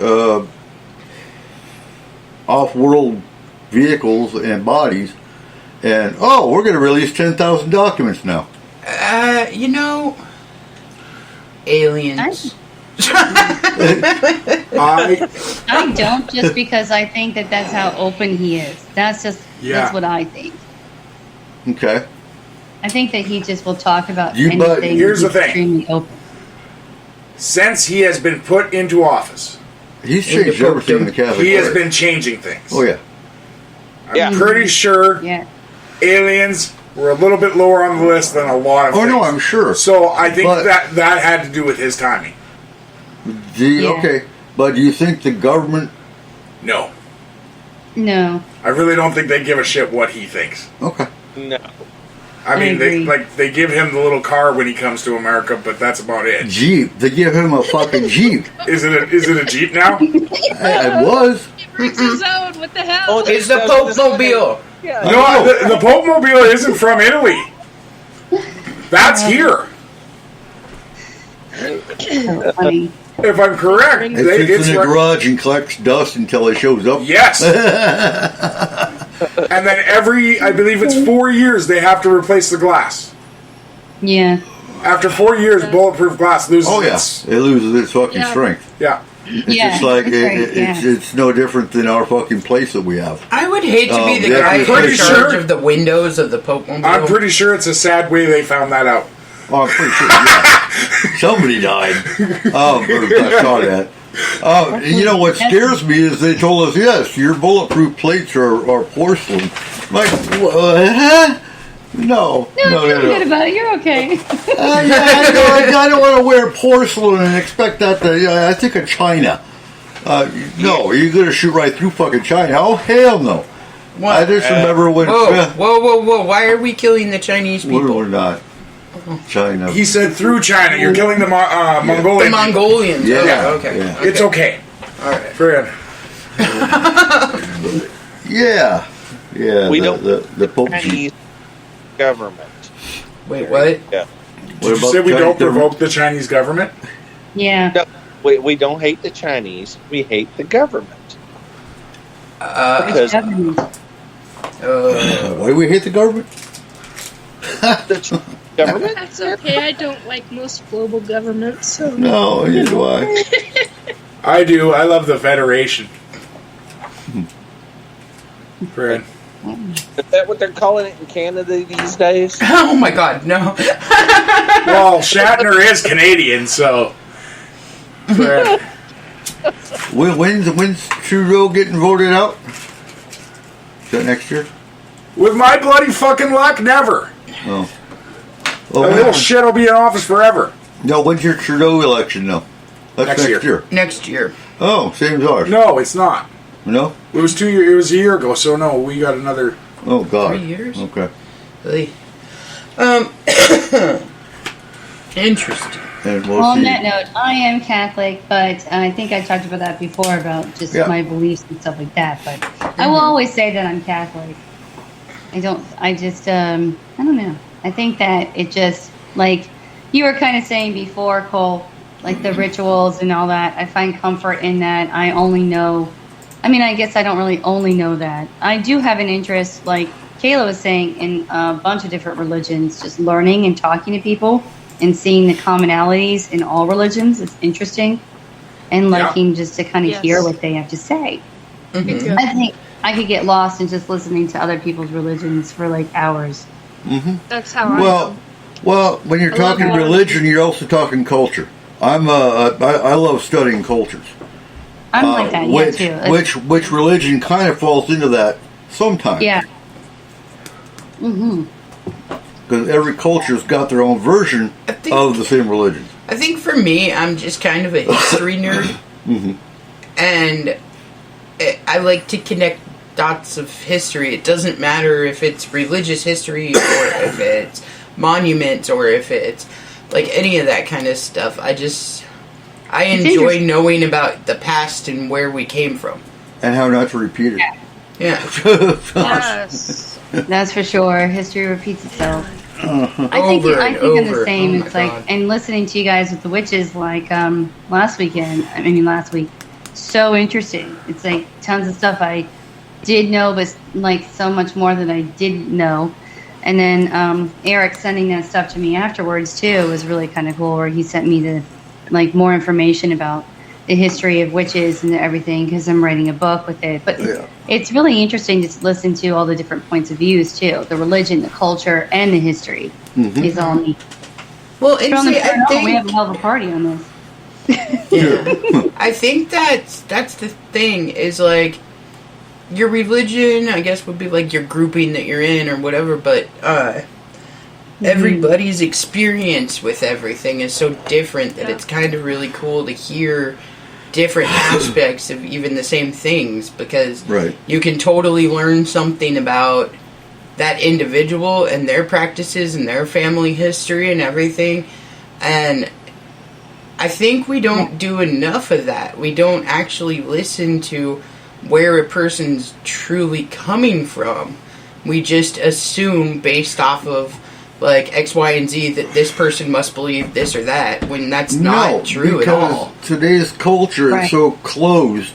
off-world vehicles and bodies. And, we're going to release 10,000 documents now. Aliens. I don't, just because I think that that's how open he is. That's what I think. Okay. I think that he just will talk about But anything. here's the thing. Extremely open. Since he has been put into office, He's changed everything in the Catholic he has Church. been changing things. Oh, yeah. I'm pretty sure Yeah. aliens were a little bit lower on the list than a lot of Oh, things. no, I'm sure. So I think But- that had to do with his timing. Yeah. Okay. But do you think the government... No. No. I really don't think they give a shit what he thinks. Okay. No. I mean, agree. they give him the little car when he comes to America, but that's about it. Jeep. They give him a fucking Jeep. Is it a Jeep now? It was. He brings his own. What the hell? Oh, It's the Pope Mobile. Yeah. No, the Pope Mobile isn't from Italy. That's here. So funny. If I'm correct, It sits in the garage and collects dust until it shows up. Yes. And then I believe it's 4 years, they have to replace the glass. Yeah. After 4 years, bulletproof glass loses Oh, yeah. its... It loses its fucking Yeah. strength. Yeah. It's Yeah, just like, that's right, it's no different than our fucking place that we have. I would hate to be the yeah, guy pretty in charge sure. of the windows of the Pope Mobile. I'm pretty sure it's a sad way they found that out. Oh, I'm pretty sure, yeah. Somebody died. Or I saw that. You know what scares me is they told us, yes, your bulletproof plates are porcelain. Like, huh? No, Feel good about it. You're okay. I don't want to wear porcelain and expect that to. I think of China. No, you're going to shoot right through fucking China. Oh, hell no. What? I just remember when. Whoa. Why are we killing the Chinese people? We're not. China. He said through China. You're killing the Mongolian. The Mongolians. Yeah, Oh, okay. yeah. It's okay. All right. Friend. Yeah. We the Pope. Chinese government. Wait, what? Yeah. What You about said we Chinese don't government? provoke the Chinese government? Yeah. No, we don't hate the Chinese. We hate the government. Because Government. Why do we hate the government? the government. That's okay. I don't like most global governments. So. No, neither do I. I do. I love the Federation. Friend. Is that what they're calling it in Canada these days? Oh my God, no. Well, Shatner is Canadian, so. Friend. When's Trudeau getting voted out? Is that next year? With my bloody fucking luck, never. Oh. That little shit will be in office forever. No, when's your Trudeau election? No. That's Next next year. Next year. Oh, same as ours. No, it's not. No? It was 2 years. It was a year ago, so no, we got another. Oh, God. 3 years? Okay. Really? Interesting. And Well, on that note, I am Catholic, but I think I talked about that before about just my beliefs and stuff like that. But I will always say that I'm Catholic. I don't know. I think that it just, like you were kind of saying before, Cole, like the rituals and all that. I find comfort in that. I guess I don't really only know that. I do have an interest, like Kayla was saying, in a bunch of different religions, just learning and talking to people and seeing the commonalities in all religions. It's interesting and liking just to kind of hear what they have to say. Mm-hmm. I think I could get lost in just listening to other people's religions for like hours. Mm-hmm. That's how I am. Well, when you're talking religion, you're also talking culture. I love studying cultures. I'm like that, too. Which religion kind of falls into that sometimes. Yeah. Mm-hmm. Because every culture's got their own version of the same religion. I think for me, I'm just kind of a history nerd. Mm-hmm. And I like to connect dots of history. It doesn't matter if it's religious history or if it's monuments or if it's like any of that kind of stuff. I enjoy knowing about the past and where we came from. And how not to repeat it. Yeah. Yes. That's for sure. History repeats itself. I think I'm the same. It's like, and listening to you guys with the witches, like last week, so interesting. It's like tons of stuff I did know, but like so much more that I didn't know. And then Eric sending that stuff to me afterwards too was really kind of cool. Where he sent me more information about the history of witches and everything, because I'm writing a book with it. But it's really interesting to listen to all the different points of views too. The religion, the culture, and the history is all neat. Well, and see, I think we have a hell of a party on this. I think that's the thing is like your religion, I guess, would be like your grouping that you're in or whatever, but everybody's experience with everything is so different that it's kind of really cool to hear different aspects of even the same things, because you can totally learn something about that individual and their practices and their family history and everything. And I think we don't do enough of that. We don't actually listen to where a person's truly coming from. We just assume based off of like X, Y, and Z that this person must believe this or that, when that's not true at all. Today's culture is so closed,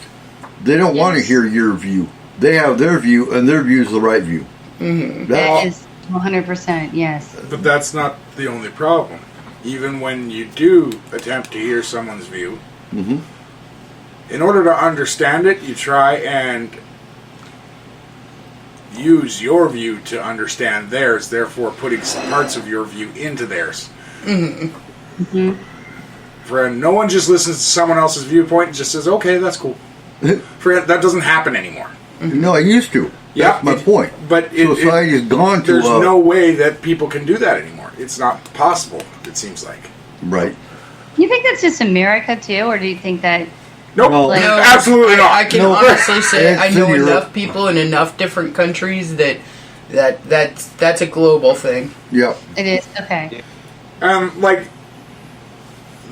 they don't want to hear your view. They have their view, and their view is the right view. Mm-hmm. That is 100%, yes. But that's not the only problem. Even when you do attempt to hear someone's view, in order to understand it, you try and use your view to understand theirs, therefore putting parts of your view into theirs. Friend, no one just listens to someone else's viewpoint and just says, okay, that's cool. Friend, that doesn't happen anymore. No, it used to. That's my point. But society's gone to... There's no way that people can do that anymore. It's not possible, it seems like. Right. You think that's just America, too? Or do you think that... Nope. No, absolutely not. I can honestly say I know enough people in enough different countries that's a global thing. Yep. It is, okay. Like,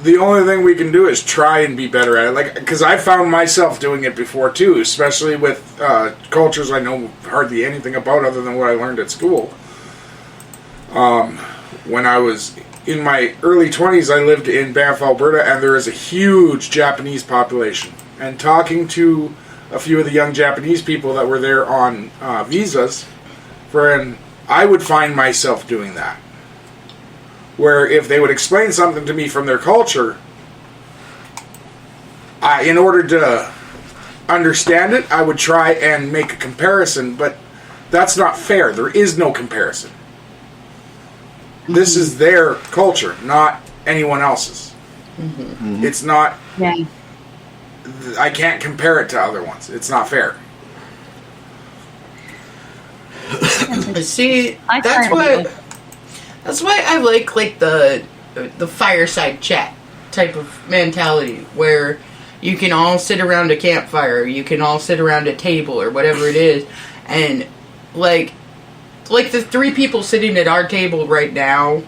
the only thing we can do is try and be better at it. Like, because I found myself doing it before, too, especially with cultures I know hardly anything about other than what I learned at school. When I was in my early 20s, I lived in Banff, Alberta, and there is a huge Japanese population. And talking to a few of the young Japanese people that were there on visas, I would find myself doing that. Where if they would explain something to me from their culture, in order to understand it, I would try and make a comparison, but that's not fair. There is no comparison. This is their culture, not anyone else's. It's not... I can't compare it to other ones. It's not fair. See, that's why I like the fireside chat type of mentality, where you can all sit around a campfire, you can all sit around a table or whatever it is, and like like the three people sitting at our table right now,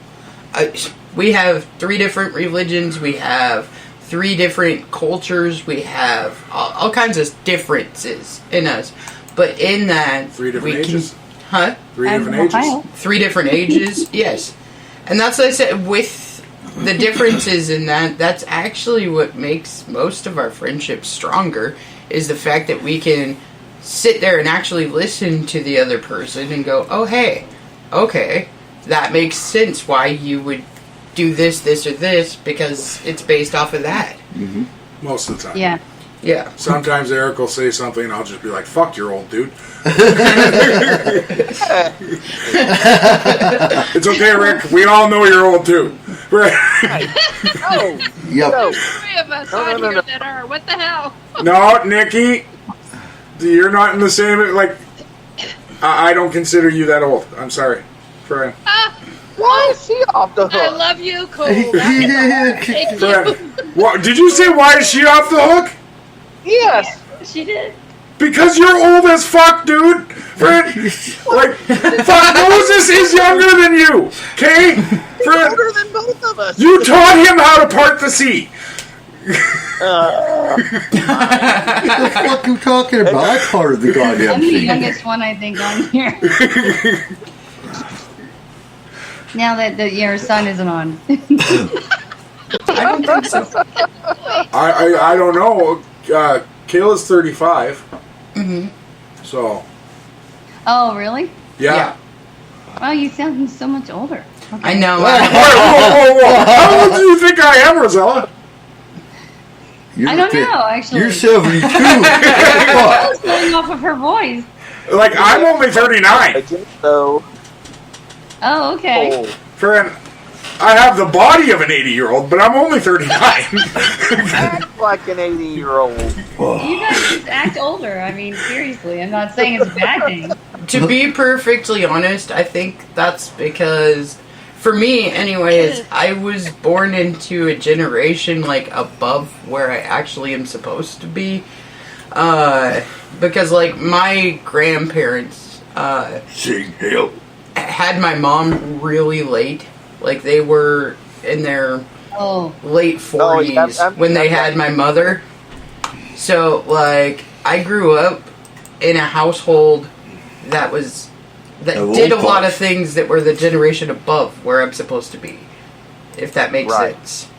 we have 3 different religions, we have 3 different cultures, we have all kinds of differences in us. But in that, 3 different ages. 3 different ages. 3 different ages, yes. And that's what I said, with the differences in that, that's actually what makes most of our friendships stronger, is the fact that we can sit there and actually listen to the other person and go, oh, hey, okay, that makes sense why you would do this, this, or this, because it's based off of that. Mm-hmm. Most of the time. Yeah. Yeah. Sometimes Eric will say something and I'll just be like, fuck, you're old, dude. It's okay, Rick. We all know you're old, too. Right. Yep. There's 3 of us on here that are. What the hell? No, Nikki, you're not in the same, like, I don't consider you that old. I'm sorry. Friend. Why is she off the I hook? love you, Cole. Thank you. Friend. What, did you say why is she off the hook? Yes. She did. Because you're old as fuck, dude. Friend, like, fuck, Moses is younger than you. Okay? Friend, Older than both of us. you taught him how to part the sea. What the fuck you talking about? I parted the goddamn I'm the sea. youngest one, I think, on here. Now that your son isn't on. I don't think so. I don't know. Kayla's 35. Mm-hmm. So, Oh, really? yeah. Well, you sound so much older. I know. Whoa. How old do you think I am, Rosella? I don't know, actually. You're 72. I was going off of her voice. Like, I'm only 39. So, Oh, okay. oh, Friend, I have the body of an 80-year-old, but I'm only 39. act like an 80-year-old. You guys just act older. I mean, seriously. I'm not saying it's a bad thing. To be perfectly honest, I think that's because, for me anyways, I was born into a generation like above where I actually am supposed to be. Because like my grandparents Sing hell. had my mom really late. Like they were in their Oh, late 40s when they had my mother. So like I grew up in a household that did a lot of things that were the generation above where I'm supposed to be. If that makes Right. sense.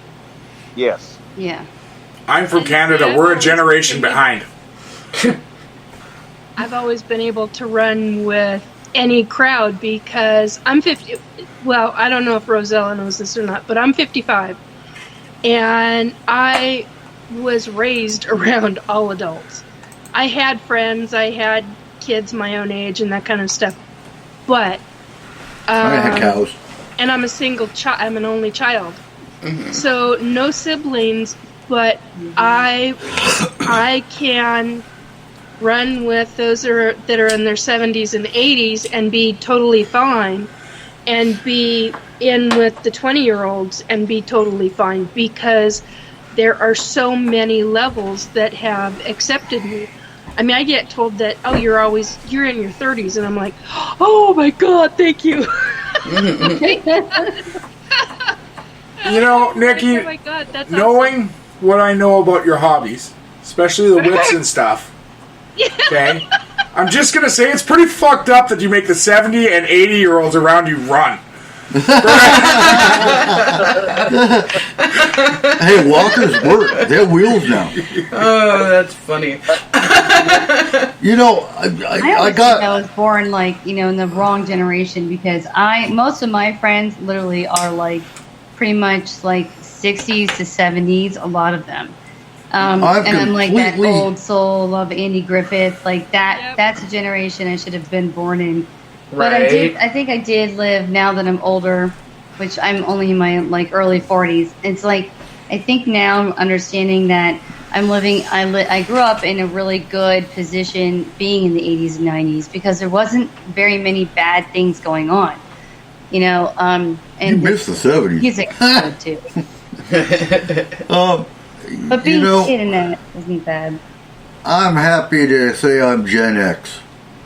Yes. yeah. I'm from Canada. We're a generation behind. I've always been able to run with any crowd because I'm 50. Well, I don't know if Rosella knows this or not, but I'm 55. And I was raised around all adults. I had friends, I had kids my own age and that kind of stuff. But, I had cows. and I'm a single child, I'm an only child. So no siblings, but I can run with those that are in their 70s and 80s and be totally fine, and be in with the 20-year-olds and be totally fine, because there are so many levels that have accepted me. I mean, I get told that, oh, you're in your 30s, and I'm like, oh my God, thank you. You know, Nikki, oh my God, that's knowing what I know about your hobbies, especially the whips and stuff, okay, I'm just going to say it's pretty fucked up that you make the 70 and 80-year-olds around you run. Hey, walkers work. They have wheels now. Oh, that's funny. You know, I think I was born like, in the wrong generation, because most of my friends literally are like pretty much like 60s to 70s, a lot of them. And I'm like that old soul of Andy Griffith, like that. Yep. That's a generation I should have been born in. But Right. I think I did live, now that I'm older, which I'm only in my like early 40s. It's like, I think now I'm understanding that I'm living, I grew up in a really good position being in the 80s and 90s, because there wasn't very many bad things going on, and you missed the 70s. Music was good too. But being a kid in that isn't bad. I'm happy to say I'm Gen X.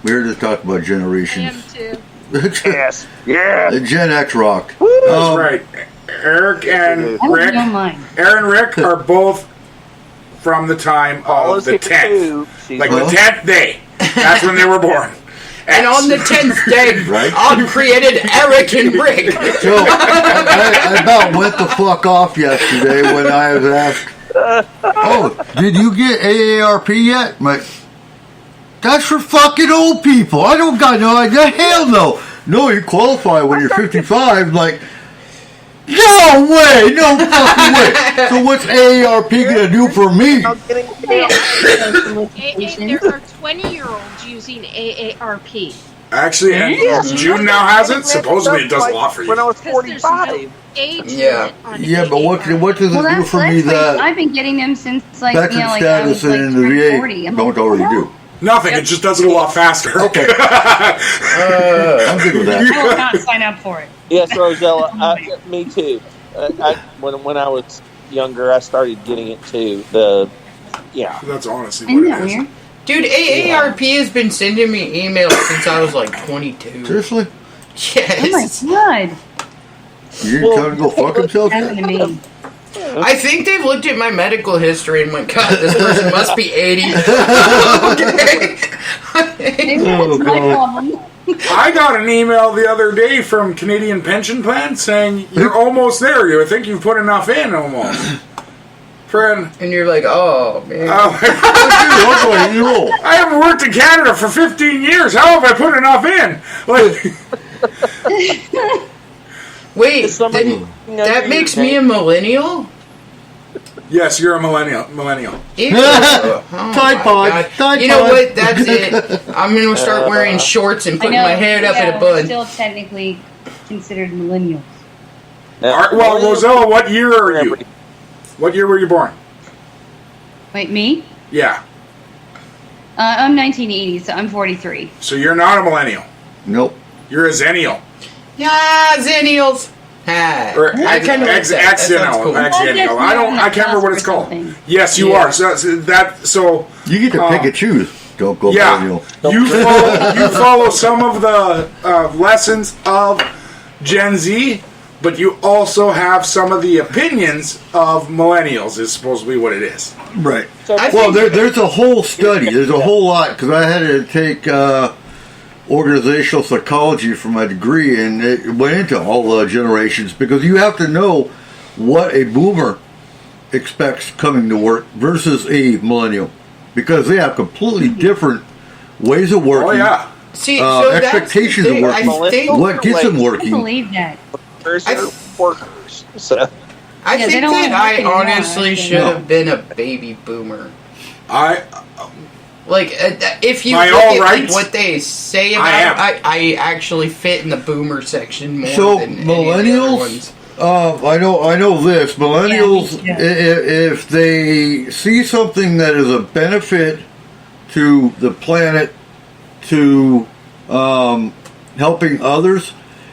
We're here to talk about generations. I am too. Yes. Yeah. The Gen X rock. That's right. Eric and I Rick. don't mind. Aaron and Rick are both from the time of the 10th. Like the 10th day. That's when they were born. And on the 10th day, Right. God created Eric and Rick. So, I about went the fuck off yesterday when I was asked, oh, did you get AARP yet? That's for fucking old people. I don't got no idea. Hell no. No, you qualify when you're 55. Like, no way. No fucking way. So what's AARP going to do for me? There are 20-year-olds using AARP. Actually, and June now has it. Supposedly it does a lot for you. When I was Because there's 45. no age Yeah. limit on Yeah, but what does Well, it do that's for me like, that I've been getting them since like veteran I status was like and the 40. VA I'm don't like, already what? do? Nothing. It just does it a lot faster. Okay. I'm good with I that. will not sign up for it. Yes, Rosella. Me too. When I was younger, I started getting it too. That's honestly Isn't what that it is. weird? Dude, AARP has been sending me emails since I was like 22. Seriously? Oh Yes. my god. You didn't tell him to go fuck himself? Happened to me. I think they've looked at my medical history and went, God, this person must be 80. Maybe Oh, that's my God. problem. I got an email the other day from Canadian Pension Plan saying you're almost there. You think you've put enough in almost. Friend, And you're like, oh, man. I haven't worked in Canada for 15 years. How have I put enough in? Like, Wait, somebody that makes me a millennial? yes, you're a millennial. Ew. Oh my Tide pod, God. Tide You know pod. what? That's it. I'm going to start wearing shorts and I putting know, my head up in a we're bun. still technically considered millennials. Well, Rosella, what year are you? What year were you born? Wait, me? Yeah. I'm 1980, so I'm 43. So you're not a millennial. Nope. You're a zennial. Yeah, zennials. Ah, Or I kind of like that. That sounds cool. Exennial. I can't remember what it's called. Yes, you Yeah. are. So You get to pick and choose. Don't go yeah, millennial. you follow some of the lessons of Gen Z, but you also have some of the opinions of millennials. Is supposedly what it is. Right. I Well, think- there's a whole study. There's a whole lot because I had to take organizational psychology for my degree, and it went into all generations because you have to know what a boomer expects coming to work versus a millennial because they have completely different ways of working. Oh yeah. See, so that's the expectations of thing. working. I think, What gets them I working? believe that. Workers. So I Yeah, they think don't that wanna work I anymore, honestly I think. should have been a baby boomer. I Like, if you By look all at like, rights, what they say I about am. it, I actually fit in the boomer section more So than any of the other millennials, ones. I know this. Millennials, Yeah, me too. if they see something that is a benefit to the planet, to helping others,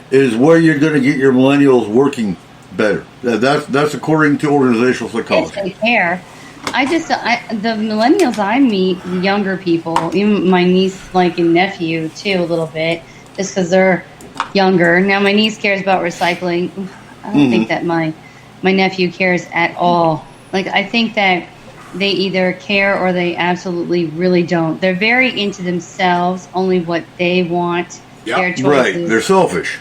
is where you're going to get your millennials working better. That's according to organizational If psychology. they care. The millennials I meet, younger people, even my niece, like, and nephew too, a little bit, just because they're younger. Now my niece cares about recycling. I don't think that my nephew cares at all. Like, I think that they either care or they absolutely really don't. They're very into themselves, only what they want, Yep. their choices. Right, they're selfish.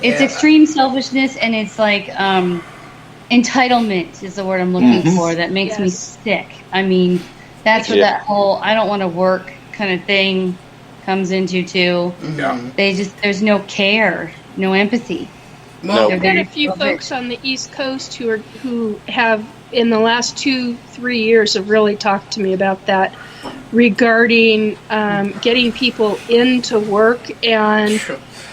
It's Yeah. extreme selfishness, and it's like entitlement is the word I'm looking for. That makes me sick. I mean, that's what that whole "I don't want to work" kind of thing comes into too. yeah. There's no care, no empathy. Well, They're I've got very a few selfish. folks on the East Coast who have in the last 2-3 years have really talked to me about that regarding getting people into work, and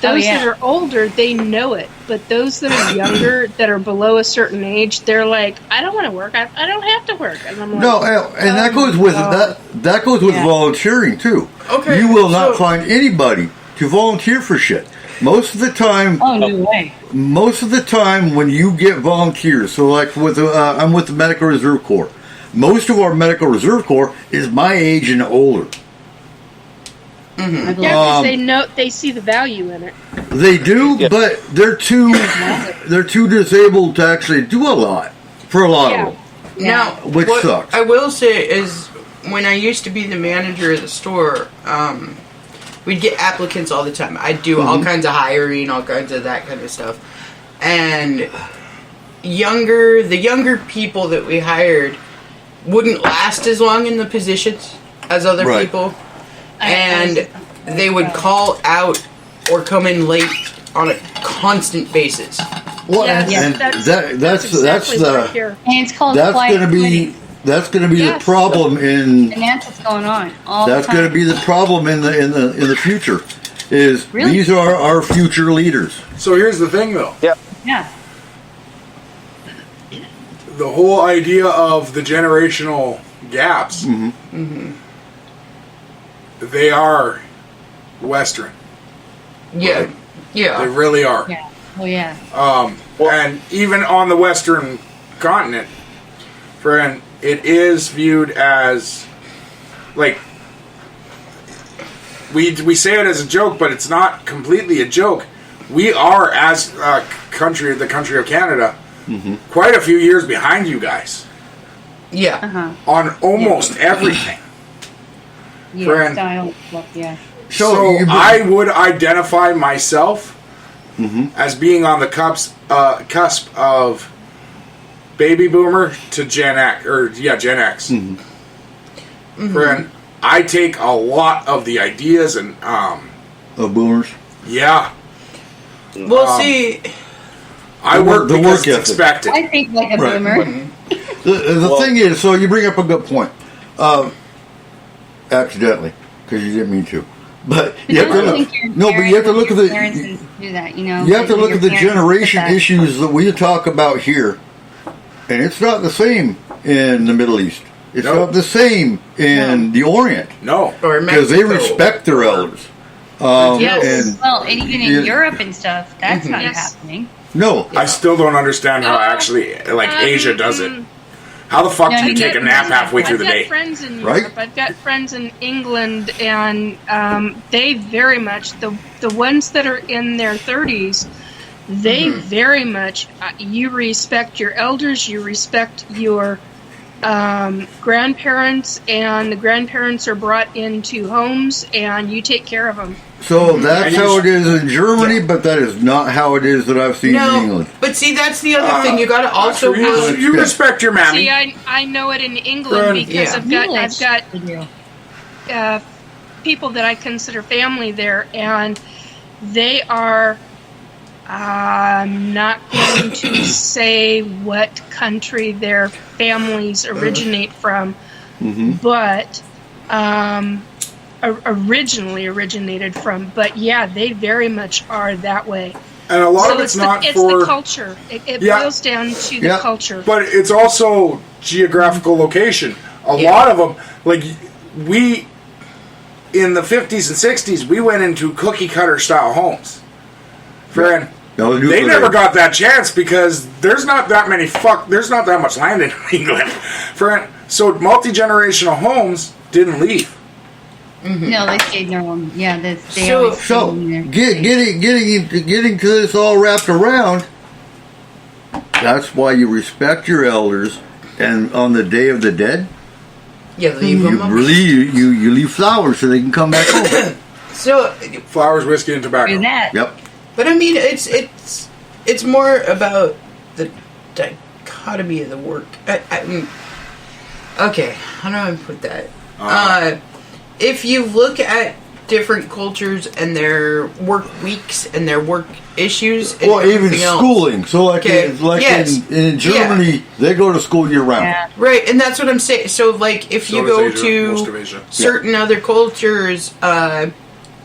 those that are older, they know it, but those that are younger, that are below a certain age, they're like, I don't want to work. I don't have to work. And I'm like, No, and that goes with that goes with volunteering too. Okay, You will not so- find anybody to volunteer for shit. Most of the time, Oh no way! most of the time when you get volunteers, so like with I'm with the Medical Reserve Corps. Most of our Medical Reserve Corps is my age and older. I believe. Yeah, because they see the value in it. They do, but they're too disabled to actually do a lot for a lot of them. Now, Which what sucks. I will say is, when I used to be the manager of the store, we'd get applicants all the time. I'd do all kinds of hiring, all kinds of that kind of stuff. And the younger people that we hired wouldn't last as long in the positions as other people. And they would call out or come in late on a constant basis. Well, Yes, and that's exactly what I hear. And it's called that's quiet going to be Yes. the problem in. And that's what's going on all That's the time. going to be the problem in the future. Is Really? these are our future leaders. So here's the thing, though. Yeah. The whole idea of the generational gaps, they are Western. Yeah. They Yeah. really are. Yeah. Oh, yeah. And even on the Western continent, friend, it is viewed as, like, we say it as a joke, but it's not completely a joke. We are, as a country, the country of Canada, quite a few years behind you guys Yeah. Uh-huh. on almost everything. Yeah. Friend. Style. Yeah. So I would identify myself as being on the cusp of baby boomer to Gen X, Gen X. Friend, I take a lot of the ideas and Of boomers. yeah, Well, see, I work the because work it's ethic. expected. I think like a Right. boomer. The thing is, so you bring up a good point. Accidentally, because you didn't mean to. But you have to look. No, but you have to look at the. Parents do that, you know. You have to look at the Your parents generation did that. issues that we talk about here, and it's not the same in the Middle East. It's No. not the same in the Orient No, or because they Mexico. respect their elders. Yes. And Well, and even in Yeah. Europe and stuff, that's not Yes. happening. no, I still don't understand how actually, like, Asia does it. How the fuck No, do you you take a don't. nap halfway through I've the got day? friends in Right? Europe. I've got friends in England, and they very much the ones that are in their 30s. They very much you respect your elders, you respect your grandparents, and the grandparents are brought into homes, and you take care of them. so that's And how you- it is in Germany, but that is not how it is that I've seen in No, England. but see, that's the other thing. You got to also have. you respect your mammy. See, I know it in England Right. because Yeah. I've got They do. people that I consider family there, and they are. I'm not going to say what country their families originate from, but originally originated from. But yeah, they very much are that way. And a lot So of it's the, not it's for the culture. It Yeah. boils down to the Yeah. culture. But it's also geographical location. A Yeah. lot of them, like, we, in the 50s and 60s, we went into cookie cutter style homes. Friend, No, they never got that chance because there's not that much land in England. Friend, so multi-generational homes didn't leave. No, they stayed in their own. Yeah, they So- always stayed So in their getting to this all wrapped around. That's why you respect your elders, and on the Day of the Dead, Yeah, leave you them. you leave flowers so they can come back home. So, Flowers, whiskey, and tobacco. do that. Yep. but I mean, it's more about the dichotomy of the work. I mean, okay, how do I put that? If you look at different cultures and their work weeks and their work issues, and Well, even everything else. schooling. So like Okay, yes. in Germany, they go to school year round. Yeah. Right, and that's what I'm saying. So, like, if So you does go Asia, most of to Asia. certain other cultures,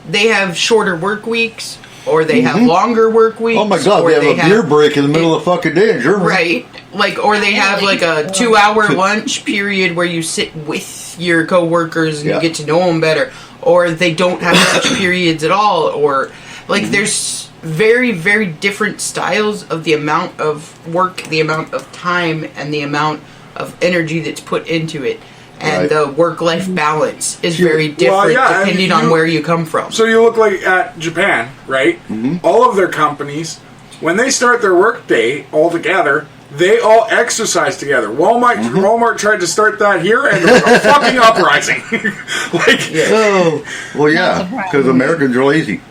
they have shorter work weeks, or they have longer work weeks. Oh my God, or they have a beer break in the middle of the fucking day in Germany. Right, like, or they have like a 2-hour lunch period where you sit with your coworkers and Yeah. you get to know them better, or they don't have such periods at all, or like there's very, very different styles of the amount of work, the amount of time, and the amount of energy that's put into it. And Right. the work-life balance is Sure. very different Well, yeah, and depending on you- where you come from. So you look like at Japan, right? All of their companies, when they start their work day all together, they all exercise together. Walmart tried to start that here, and there was a fucking uprising. Oh, well, yeah, because Americans are lazy.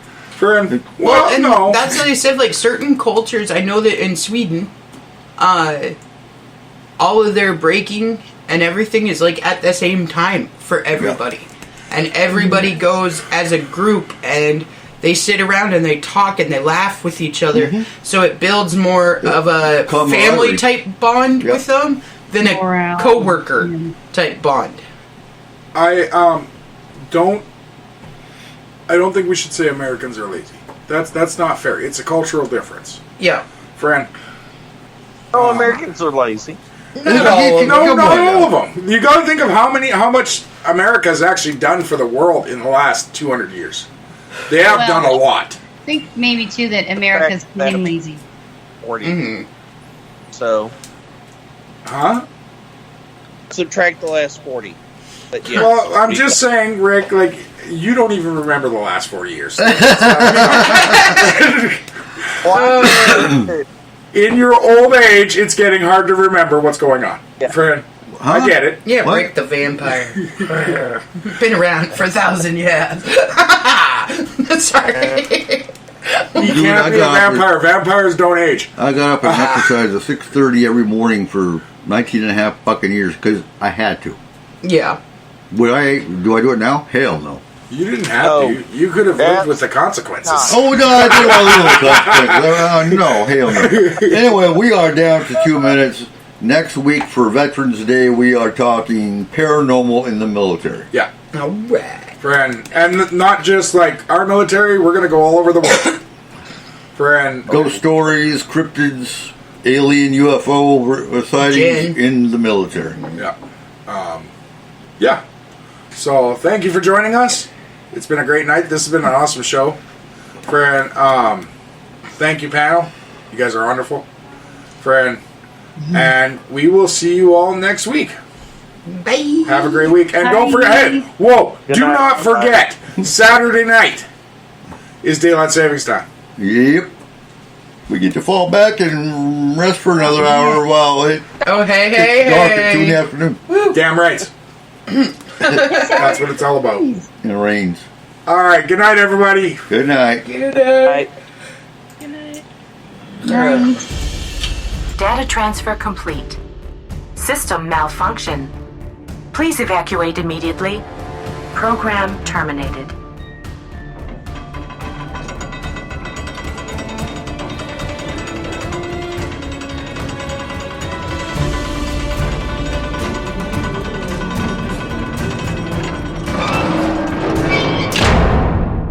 And That's what I said. Like certain cultures, I know that in Sweden, all of their breaking and everything is like at the same time for everybody, and everybody goes as a group and they sit around and they talk and they laugh with each other. So it builds more of a family type bond with them than a co-worker type bond. I don't think we should say Americans are lazy. That's not fair. It's a cultural difference. Yeah. Friend. Oh, Americans are lazy. Not all of them. You got to think of how much America has actually done for the world in the last 200 years. They have done a lot. I think maybe too that America's getting lazy. 40. So. Huh? Subtract the last 40. But yeah. Well, I'm just saying, Rick, like, you don't even remember the last 40 years. In your old age, it's getting hard to remember what's going on. Yeah. Friend, I get it. Yeah, Rick the vampire. Been around for 1,000 years. Sorry. You can't be a vampire. Vampires don't age. I got up and exercised at 6:30 every morning for 19 and a half fucking years because I had to. Yeah. Do I do it now? Hell no. You didn't have to. You could have lived with the consequences. Oh, no, I didn't want to live with consequences. No, hell no. Anyway, we are down to 2 minutes. Next week for Veterans Day, we are talking paranormal in the military. Yeah. All right. Friend. And not just like our military, we're going to go all over the world. Friend. Ghost stories, cryptids, alien UFO sightings in the military. Yeah. Yeah. So, thank you for joining us. It's been a great night. This has been an awesome show. Friend, thank you, panel. You guys are wonderful. Friend. And we will see you all next week. Bye. Have a great week. And don't forget, do not forget, Saturday night is Daylight Savings Time. Yep. We get to fall back and rest for another hour while it hey, dark at 2 in the afternoon. Damn right. That's what it's all about. And it rains. All right. Good night, everybody. Good night. Good night. Good night. Data transfer complete. System malfunction. Please evacuate immediately. Program terminated.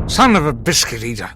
Son of a biscuit eater.